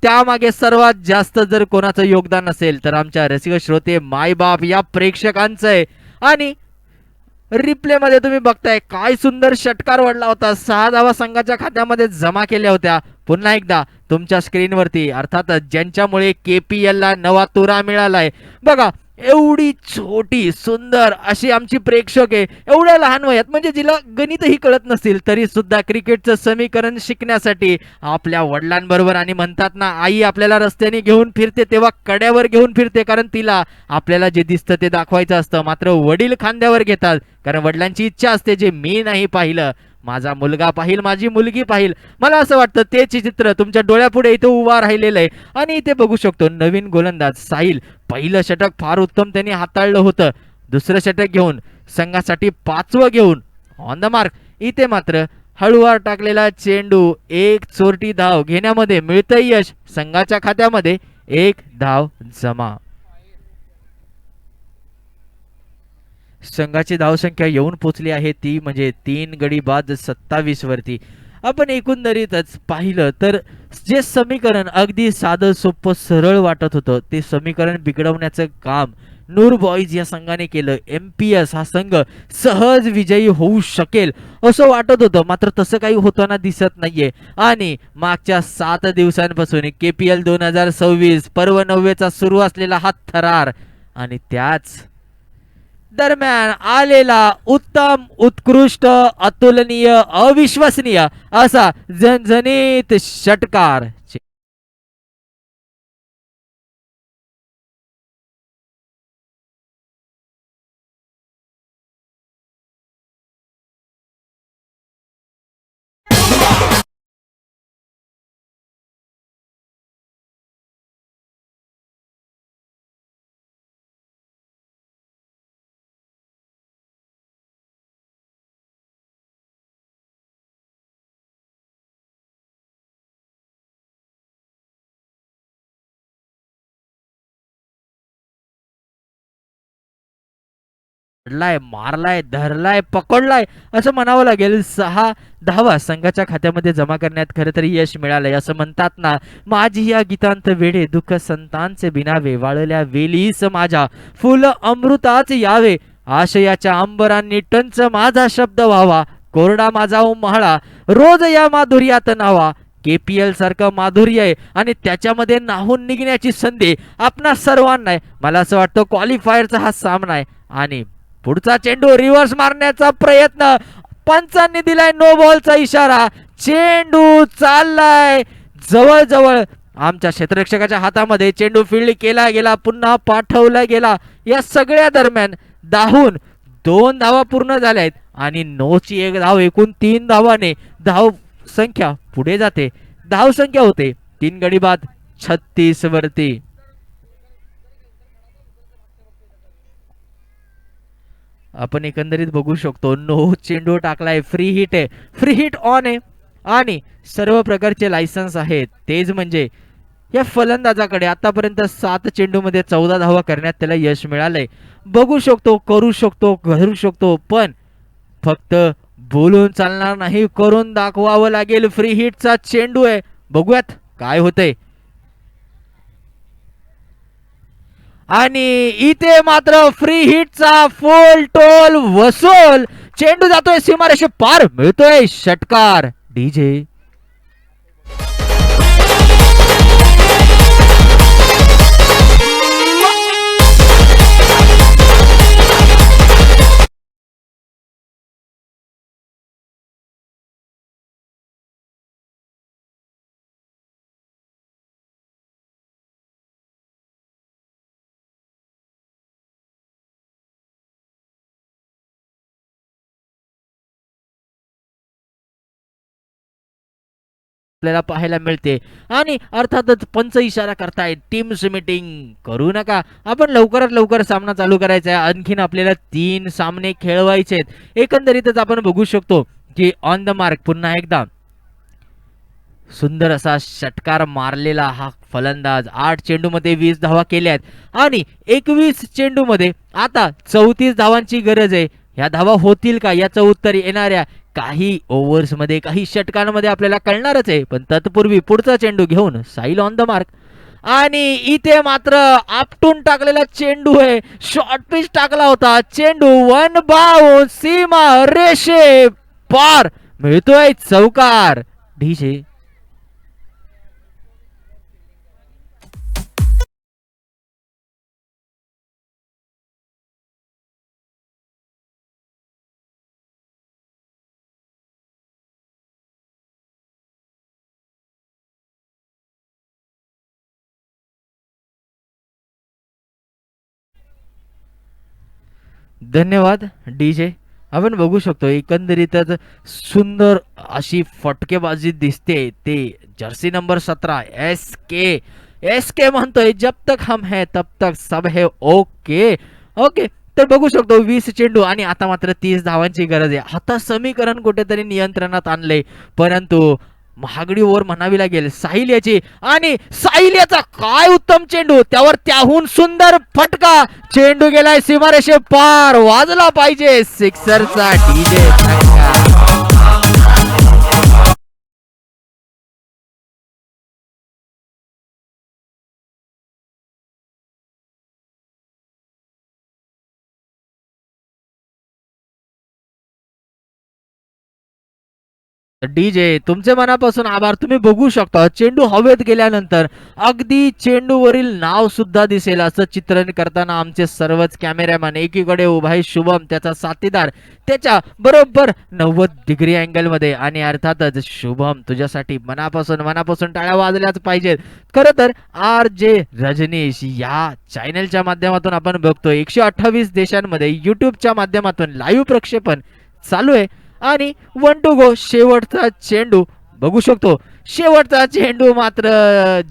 त्यामागे सर्वात जास्त जर कोणाचं योगदान असेल तर आमच्या रसिक श्रोते मायबाप या प्रेक्षकांचं आहे. आणि रिप्ले मध्ये तुम्ही बघताय काय सुंदर षटकार वडला होता. 6 धावा संघाच्या खात्यामध्ये जमा केल्या होत्या. पुन्हा एकदा तुमच्या स्क्रीनवरती अर्थात ज्यांच्यामुळे KPL ला नवा तुरा मिळालाय. बघा एवढी छोटी सुंदर अशी आमची प्रेक्षक आहे, एवढ्या लहान वयात, म्हणजे जिला गणितही कळत नसतील तरी सुद्धा क्रिकेटचं समीकरण शिकण्यासाठी आपल्या वडिलांबरोबर, आणि म्हणतात ना, आई आपल्याला रस्त्याने घेऊन फिरते तेव्हा कड्यावर घेऊन फिरते, कारण तिला आपल्याला जे दिसतं ते दाखवायचं असतं, मात्र वडील खांद्यावर घेतात, कारण वडिलांची इच्छा असते जे मी नाही पाहिलं माझा मुलगा पाहिल, माझी मुलगी पाहिल. मला असं वाटतं तेच चित्र तुमच्या डोळ्यापुढे इथं उभा राहिलेलं आहे. आणि इथे बघू शकतो नवीन गोलंदाज साहिल, पहिलं षटक फार उत्तम त्यांनी हाताळलं होतं, दुसरं षटक घेऊन संघासाठी 5वं घेऊन ऑन द मार्क. इथे मात्र हळूवार टाकलेला चेंडू, एक चोरटी धाव घेण्यामध्ये मिळतंय यश, संघाच्या खात्यामध्ये 1 धाव जमा. संघाची धावसंख्या येऊन पोचली आहे ती म्हणजे 3 गडी बाद 27 वरती. आपण एकंदरीतच पाहिलं तर जे समीकरण अगदी साधं सोपं सरळ वाटत होतं ते समीकरण बिघडवण्याचं काम नूर बॉईज या संघाने केलं. MPS हा संघ सहज विजयी होऊ शकेल असं वाटत होतं, मात्र तसं काही होताना दिसत नाहीये. आणि मागच्या 7 दिवसांपासून KPL 2026 पर्व 9चा सुरू असलेला हा थरार आणि त्याच दरम्यान आलेला उत्तम, उत्कृष्ट, अतुलनीय, अविश्वसनीय असा झणझणीत षटकार. पडलाय, मारलाय, धरलाय, पकडलाय असं म्हणावं लागेल. 6 धावा संघाच्या खात्यामध्ये जमा करण्यात खरं तरी यश मिळालंय. असं म्हणतात ना, माझी या गीतांत वेडे दुःख संतांचे बिनावे, वाळल्या वेलीस माझ्या फुल अमृताच यावे, आशयाच्या अंबरांनी टंच माझा शब्द व्हावा, कोरडा माझा म्हाळा रोज या माधुर्यात नावा. KPL सारखं माधुर्य आहे आणि त्याच्यामध्ये नाहून निघण्याची संधी आपणा सर्वांना आहे. मला असं वाटतं क्वालिफायरचा हा सामना आहे आणि पुढचा चेंडू रिव्हर्स मारण्याचा प्रयत्न, पंचांनी दिलाय नो बॉलचा इशारा, चेंडू चाललाय जवळजवळ आमच्या क्षेत्ररक्षकाच्या हातामध्ये, चेंडू फील्ड केला गेला, पुन्हा पाठवला गेला. या सगळ्या दरम्यान धावून 2 धावा पूर्ण झाल्या आहेत आणि नोची 1 धाव, एकूण 3 धावाने धाव संख्या पुढे जाते. धाव संख्या होते 3 गडी बाद 36 वरती. आपण एकंदरीत बघू शकतो नो चेंडू टाकलाय, फ्री हिट आहे, फ्री हिट ऑन आहे आणि सर्व प्रकारचे लायसन्स आहेत. तेच म्हणजे या फलंदाजाकडे आतापर्यंत 7 चेंडूमध्ये 14 धावा करण्यात त्याला यश मिळालंय. बघू शकतो, करू शकतो, घडू शकतो, पण फक्त बोलून चालणार नाही, करून दाखवावं लागेल. फ्री हिटचा चेंडू आहे, बघूयात काय होतंय. आणि इथे मात्र फ्री हिटचा फुल टोल वसूल, चेंडू जातोय सीमारेषे पार, मिळतोय षटकार. DJ आपल्याला पाहायला मिळते. आणि अर्थातच पंच इशारा करतायत, टीम्स मीटिंग करू नका, आपण लवकरात लवकर सामना चालू करायचा आहे, आणखीन आपल्याला 3 सामने खेळवायचे आहेत. एकंदरीतच आपण बघू शकतो की ऑन द मार्क पुन्हा एकदा सुंदर असा षटकार मारलेला हा फलंदाज. 8 चेंडूमध्ये 20 धावा केल्या आहेत आणि 21 चेंडूमध्ये आता 34 धावांची गरज आहे. ह्या धावा होतील का याचं उत्तर येणाऱ्या काही ओव्हर्स मध्ये, काही षटकांमध्ये आपल्याला कळणारच आहे. पण तत्पूर्वी पुढचा चेंडू घेऊन साहिल ऑन द मार्क आणि इथे मात्र आपटून टाकलेला चेंडू आहे, शॉर्ट पिच टाकला होता, चेंडू 1 बाउंड सीमा रेषे पार, मिळतोय चौकार. DJ धन्यवाद डीजे. आपण बघू शकतो एकंदरीतच सुंदर अशी फटकेबाजी दिसते. ते जर्सी नंबर 17 एस के म्हणतोय जब तक हम है तब तक सब है ओके. ओके, तर बघू शकतो 20 चेंडू आणि आता मात्र 30 धावांची गरज आहे. आता समीकरण कुठेतरी नियंत्रणात आणले, परंतु महागडी ओव्हर म्हणावी लागेल साहिल याची. आणि साहिल याचा काय उत्तम चेंडू, त्यावर त्याहून सुंदर फटका. चेंडू गेलाय सीमारेषे पार, वाजला पाहिजे सिक्सरचा डीजे. डीजे तुमचे मनापासून आभार. तुम्ही बघू शकता चेंडू हवेत गेल्यानंतर अगदी चेंडूवरील नाव सुद्धा दिसेल असं चित्रण करताना आमचे सर्वच कॅमेरामॅन. एकीकडे उभा आहे शुभम, त्याचा साथीदार त्याच्या बरोबर 90 डिग्री अँगल मध्ये. आणि अर्थातच शुभम तुझ्यासाठी मनापासून टाळ्या वाजल्याच पाहिजेत. खरं तर RJ रजनीश या चॅनलच्या माध्यमातून आपण बघतोय 128 देशांमध्ये युट्यूबच्या माध्यमातून लाईव्ह प्रक्षेपण चालू आहे. आणि 1 टू गो शेवटचा चेंडू बघू शकतो. शेवटचा चेंडू मात्र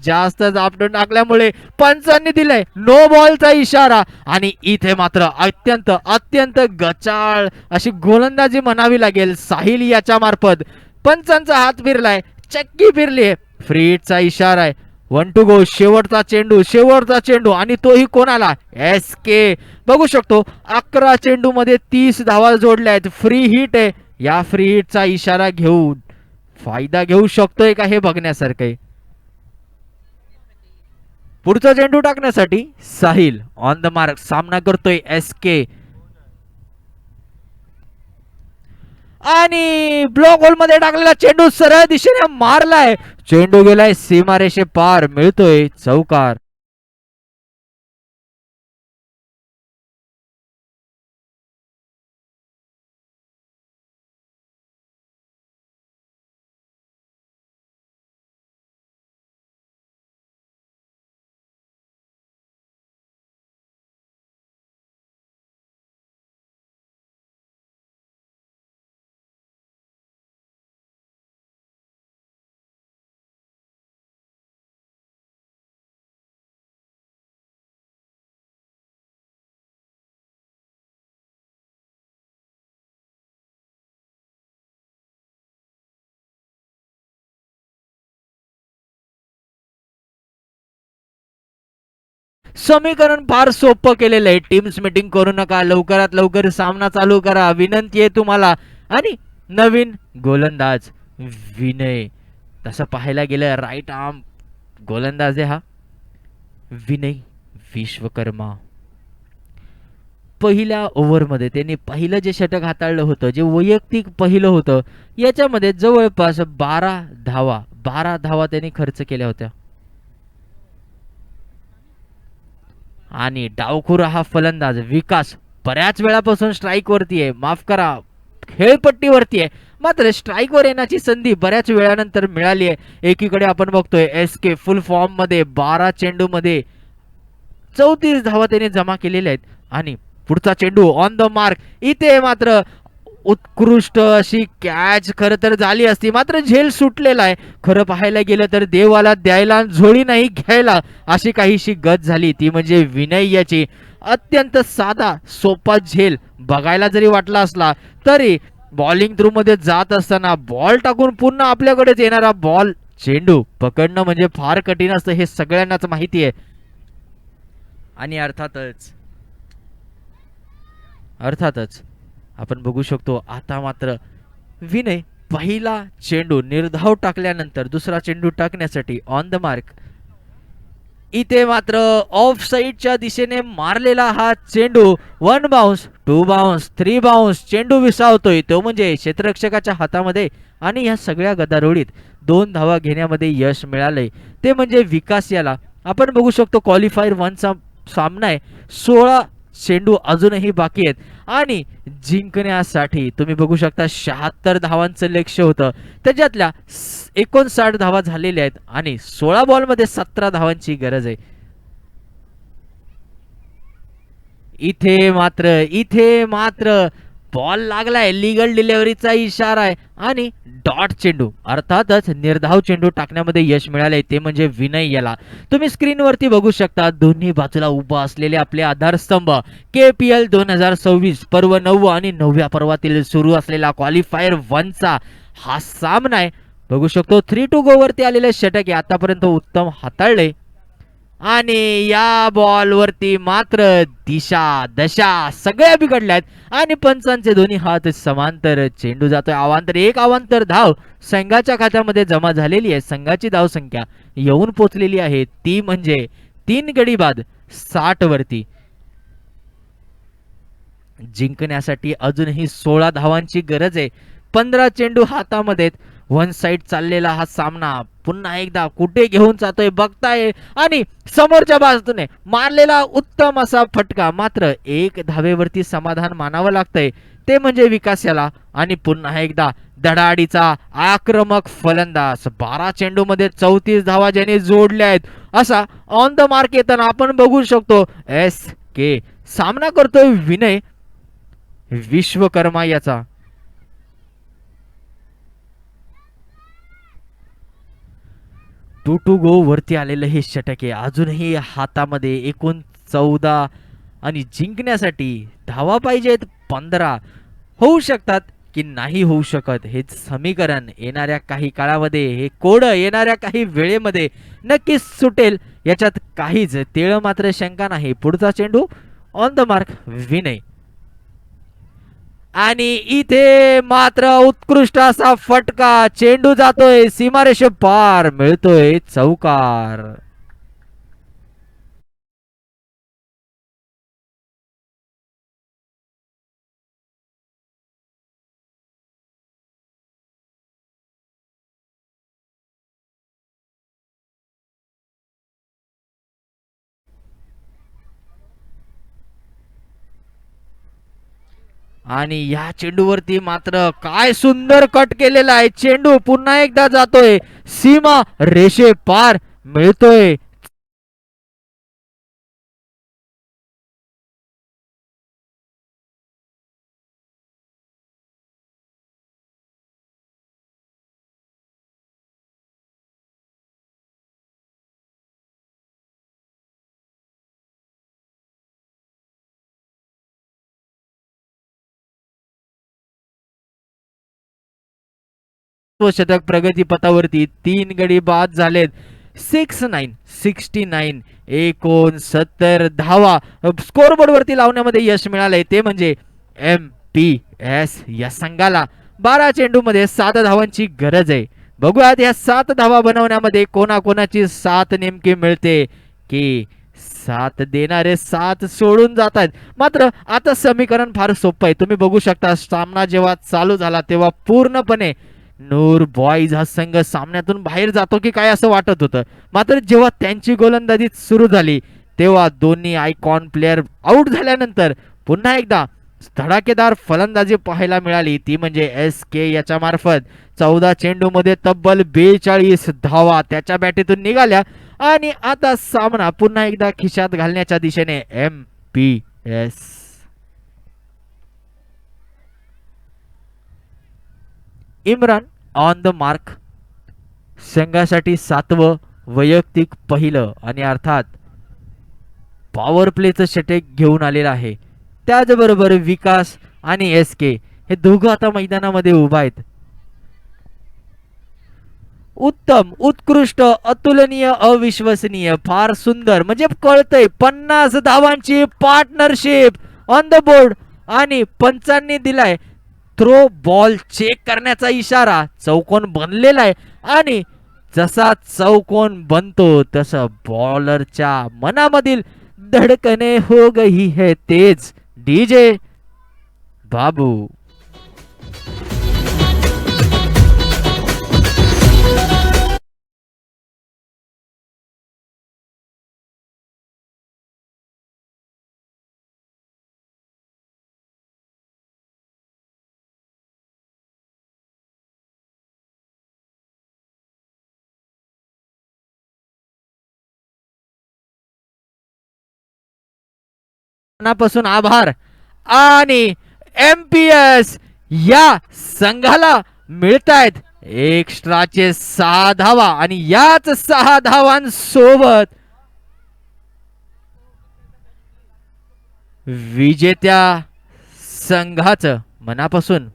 जास्त आपटून टाकल्यामुळे पंचांनी दिलाय नो बॉलचा इशारा. आणि इथे मात्र अत्यंत गचाळ अशी गोलंदाजी म्हणावी लागेल साहिल याच्या मार्फत. पंचांचा हात फिरलाय, चक्की फिरली, फ्री हिटचा इशारा आहे. 1 टू गो शेवटचा चेंडू आणि तोही कोणाला SK. बघू शकतो 11 चेंडू मध्ये 30 धावा जोडल्या आहेत. फ्री हिट आहे. या फ्री हिटचा इशारा घेऊन फायदा घेऊ शकतोय का हे बघण्यासारखं आहे. पुढचा चेंडू टाकण्यासाठी साहिल ऑन द मार्क, सामना करतोय SK. आणि ब्लॉक होल मध्ये टाकलेला चेंडू सरळ दिशेने मारलाय. चेंडू गेलाय सीमारेषे पार, मिळतोय चौकार. समीकरण फार सोपं केलेलं आहे. टीम्स मीटिंग करू नका, लवकरात लवकर सामना चालू करा, विनंती आहे तुम्हाला. आणि नवीन गोलंदाज विनय, तसं पाहायला गेलं राईट आर्म गोलंदाज आहे हा विनय विश्वकर्मा. पहिल्या ओव्हरमध्ये त्यांनी पहिलं जे षटक हाताळलं होतं, जे वैयक्तिक पहिलं होतं, याच्यामध्ये जवळपास 12 धावा त्यांनी खर्च केल्या होत्या. आणि डावखुरा हा फलंदाज विकास बऱ्याच वेळापासून स्ट्राईक वरती आहे, माफ करा खेळपट्टीवरती आहे, मात्र स्ट्राईक वर येण्याची संधी बऱ्याच वेळानंतर मिळाली आहे. एकीकडे आपण बघतोय SK फुल फॉर्म मध्ये 12 चेंडू मध्ये 34 धावा त्याने जमा केलेल्या आहेत. आणि पुढचा चेंडू ऑन द मार्क, इथे मात्र उत्कृष्ट अशी कॅच खरं तर झाली असती, मात्र झेल सुटलेला आहे. खरं पाहायला गेलं तर देवाला द्यायला झोळी नाही घ्यायला अशी काहीशी गत झाली, ती म्हणजे विनय याची. अत्यंत साधा सोपा झेल बघायला जरी वाटला असला तरी बॉलिंग थ्रू मध्ये जात असताना बॉल टाकून पुन्हा आपल्याकडेच येणारा बॉल चेंडू पकडणं म्हणजे फार कठीण असतं, हे सगळ्यांनाच माहिती आहे. आणि अर्थातच आपण बघू शकतो आता मात्र विनय पहिला चेंडू निर्धाव टाकल्यानंतर दुसरा चेंडू टाकण्यासाठी ऑन द मार्क. इथे मात्र ऑफ साइडच्या दिशेने मारलेला हा चेंडू 1 बाउन्स 2 बाउन्स 3 बाउन्स चेंडू विसावतोय, तो म्हणजे क्षेत्ररक्षकाच्या हातामध्ये. आणि या सगळ्या गदारोळीत 2 धावा घेण्यामध्ये यश मिळालंय, ते म्हणजे विकास याला. आपण बघू शकतो क्वालिफायर 1 चा सामना आहे, 16 चेंडू अजूनही बाकी आहेत. आणि जिंकण्यासाठी तुम्ही बघू शकता 76 धावांचं लक्ष्य होतं, त्याच्यातल्या 59 धावा झालेल्या आहेत आणि 16 बॉल मध्ये 17 धावांची गरज आहे. इथे मात्र बॉल लागलाय, लिगल डिलिव्हरीचा इशारा आहे आणि डॉट चेंडू, अर्थातच निर्धाव चेंडू टाकण्यामध्ये यश मिळाले ते म्हणजे विनय याला. तुम्ही स्क्रीनवरती बघू शकता दोन्ही बाजूला उभा असलेले आपले आधारस्तंभ. KPL 2026 पर्व 9 आणि 9व्या पर्वातील सुरू असलेला क्वालिफायर 1चा हा सामना आहे. बघू शकतो 3 गो वरती आलेले षटक आहे आतापर्यंत उत्तम हाताळले आणि या बॉल वरती मात्र दिशा दशा सगळ्या बिघडल्यात आणि पंचांचे दोन्ही हात समांतर. चेंडू जातोय अवांतर, एक अवांतर धाव संघाच्या खात्यामध्ये जमा झालेली आहे. संघाची धाव संख्या येऊन पोचलेली आहे ती म्हणजे 3 गडी बाद 60 वरती. जिंकण्यासाठी अजूनही 16 धावांची गरज आहे. 15 चेंडू हातामध्ये. वन साइड चाललेला हा सामना पुन्हा एकदा कुठे घेऊन जातोय बघताय आणि समोरच्या बाजूने मारलेला उत्तम असा फटका, मात्र एक धावेवरती समाधान मानावं लागतंय ते म्हणजे विकास याला. आणि पुन्हा एकदा धडाडीचा आक्रमक फलंदाज, 12 चेंडू मध्ये 34 धावा ज्याने जोडल्या आहेत असा ऑन द मार्क येताना आपण बघू शकतो SK. सामना करतोय विनय विश्वकर्मा याचा. टू गो वरती आलेलं हे षटक आहे अजूनही हातामध्ये. एकूण 14 आणि जिंकण्यासाठी धावा पाहिजेत 15. होऊ शकतात की नाही होऊ शकत हे समीकरण येणाऱ्या काही काळामध्ये, हे कोड येणाऱ्या काही वेळेमध्ये नक्कीच सुटेल याच्यात काहीच तेळ मात्र शंका नाही. पुढचा चेंडू ऑन द मार्क विनय आणि इथे मात्र उत्कृष्ट असा फटका, चेंडू जातोय सीमारेषे पार, मिळतोय चौकार. आणि या चेंडूवरती मात्र काय सुंदर कट केलेला आहे. चेंडू पुन्हा एकदा जातोय सीमा रेषे पार, मिळतोय षटक प्रगती पथावरती. 3 गडी बाद झालेत. 69 69 धावा स्कोरबोर्ड वरती लावण्यामध्ये यश मिळालंय ते म्हणजे MPS या संघाला. 12 चेंडू मध्ये 7 धावांची गरज आहे. बघूयात या 7 धावा बनवण्यामध्ये कोणाकोणाची साथ नेमकी मिळते की साथ देणारे साथ सोडून जातात. मात्र आता समीकरण फार सोपं आहे. तुम्ही बघू शकता सामना जेव्हा चालू झाला तेव्हा पूर्णपणे नूर बॉईज हा संघ सामन्यातून बाहेर जातो की काय असं वाटत होतं. मात्र जेव्हा त्यांची गोलंदाजी सुरू झाली तेव्हा दोन्ही आयकॉन प्लेयर आउट झाल्यानंतर पुन्हा एकदा धडाकेदार फलंदाजी पाहायला मिळाली ती म्हणजे SK याच्या मार्फत. 14 चेंडू मध्ये तब्बल 42 धावा त्याच्या बॅटीतून निघाल्या आणि आता सामना पुन्हा एकदा खिशात घालण्याच्या दिशेने MPS. Imran on the mark, संघासाठी 7वं वैयक्तिक पहिलं आणि अर्थात पॉवर प्लेचं षटक घेऊन आलेला आहे. त्याचबरोबर विकास आणि SK हे दोघं आता मैदानामध्ये उभा आहेत. उत्तम, उत्कृष्ट, अतुलनीय, अविश्वसनीय, फार सुंदर, म्हणजे कळतंय 50 धावांची पार्टनरशिप ऑन द बोर्ड आणि पंचांनी दिलाय थ्रो बॉल चेक करण्याचा इशारा. चौकोन बनलेला आहे आणि जसा चौकोन बनतो तसं बॉलरच्या मनामधील धडकने हो गई है तेज. DJ बाबू. मनापासून आभार. आणि एमपीएस या संघाला मिळतायत एक्स्ट्राचे 6 धावा आणि याच 6 धावांसोबत विजेत्या संघाचं मनापासून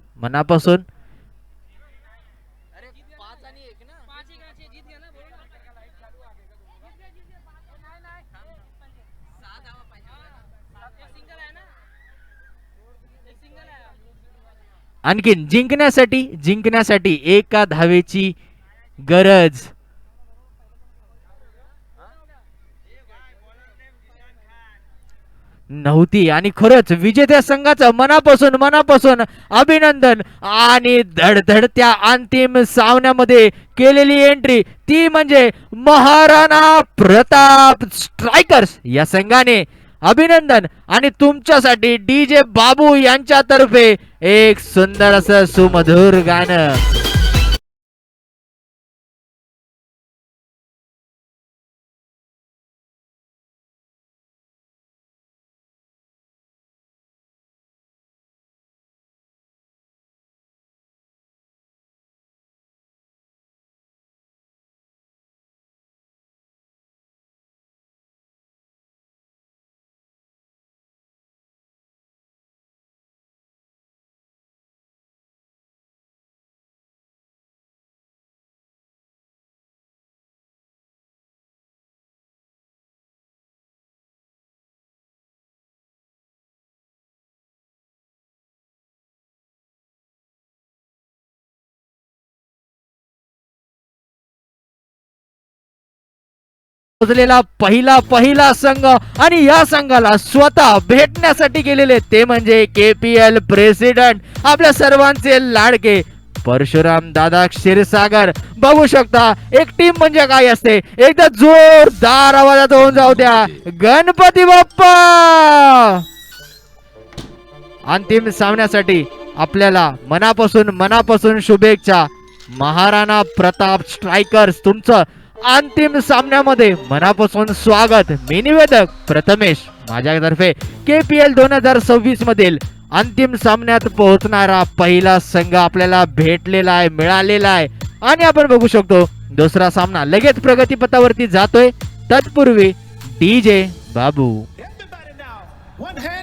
आणखीन जिंकण्यासाठी एका धावेची गरज. नव्हती आणि खरंच विजेत्या संघाचं मनापासून अभिनंदन. आणि धडधडत्या अंतिम सामन्यामध्ये केलेली एंट्री ती म्हणजे महाराणा प्रताप स्ट्रायकर्स या संघाने. अभिनंदन. आणि तुमच्यासाठी डीजे बाबू यांच्यातर्फे एक सुंदर असं सुमधुर गाणं. पोहोचलेला पहिला संघ आणि या संघाला स्वतः भेटण्यासाठी गेलेले ते म्हणजे केपीएल प्रेसिडेंट आपल्या सर्वांचे लाडके परशुराम दादा क्षीरसागर. बघू शकता एक टीम म्हणजे काय असते. एकदा जोरदार आवाजात होऊन जाऊ द्या गणपती बाप्पा. अंतिम सामन्यासाठी आपल्याला मनापासून शुभेच्छा. महाराणा प्रताप स्ट्रायकर्स तुमचं अंतिम सामन्यामध्ये मनापासून स्वागत. मी निवेदक प्रथमेश माझ्यातर्फे केपीएल 2026 मधील अंतिम सामन्यात पोहोचणारा पहिला संघ आपल्याला मिळालेला आहे. आणि आपण बघू शकतो दुसरा सामना लगेच प्रगतीपथावरती जातोय. तत्पूर्वी डीजे बाबू. One hand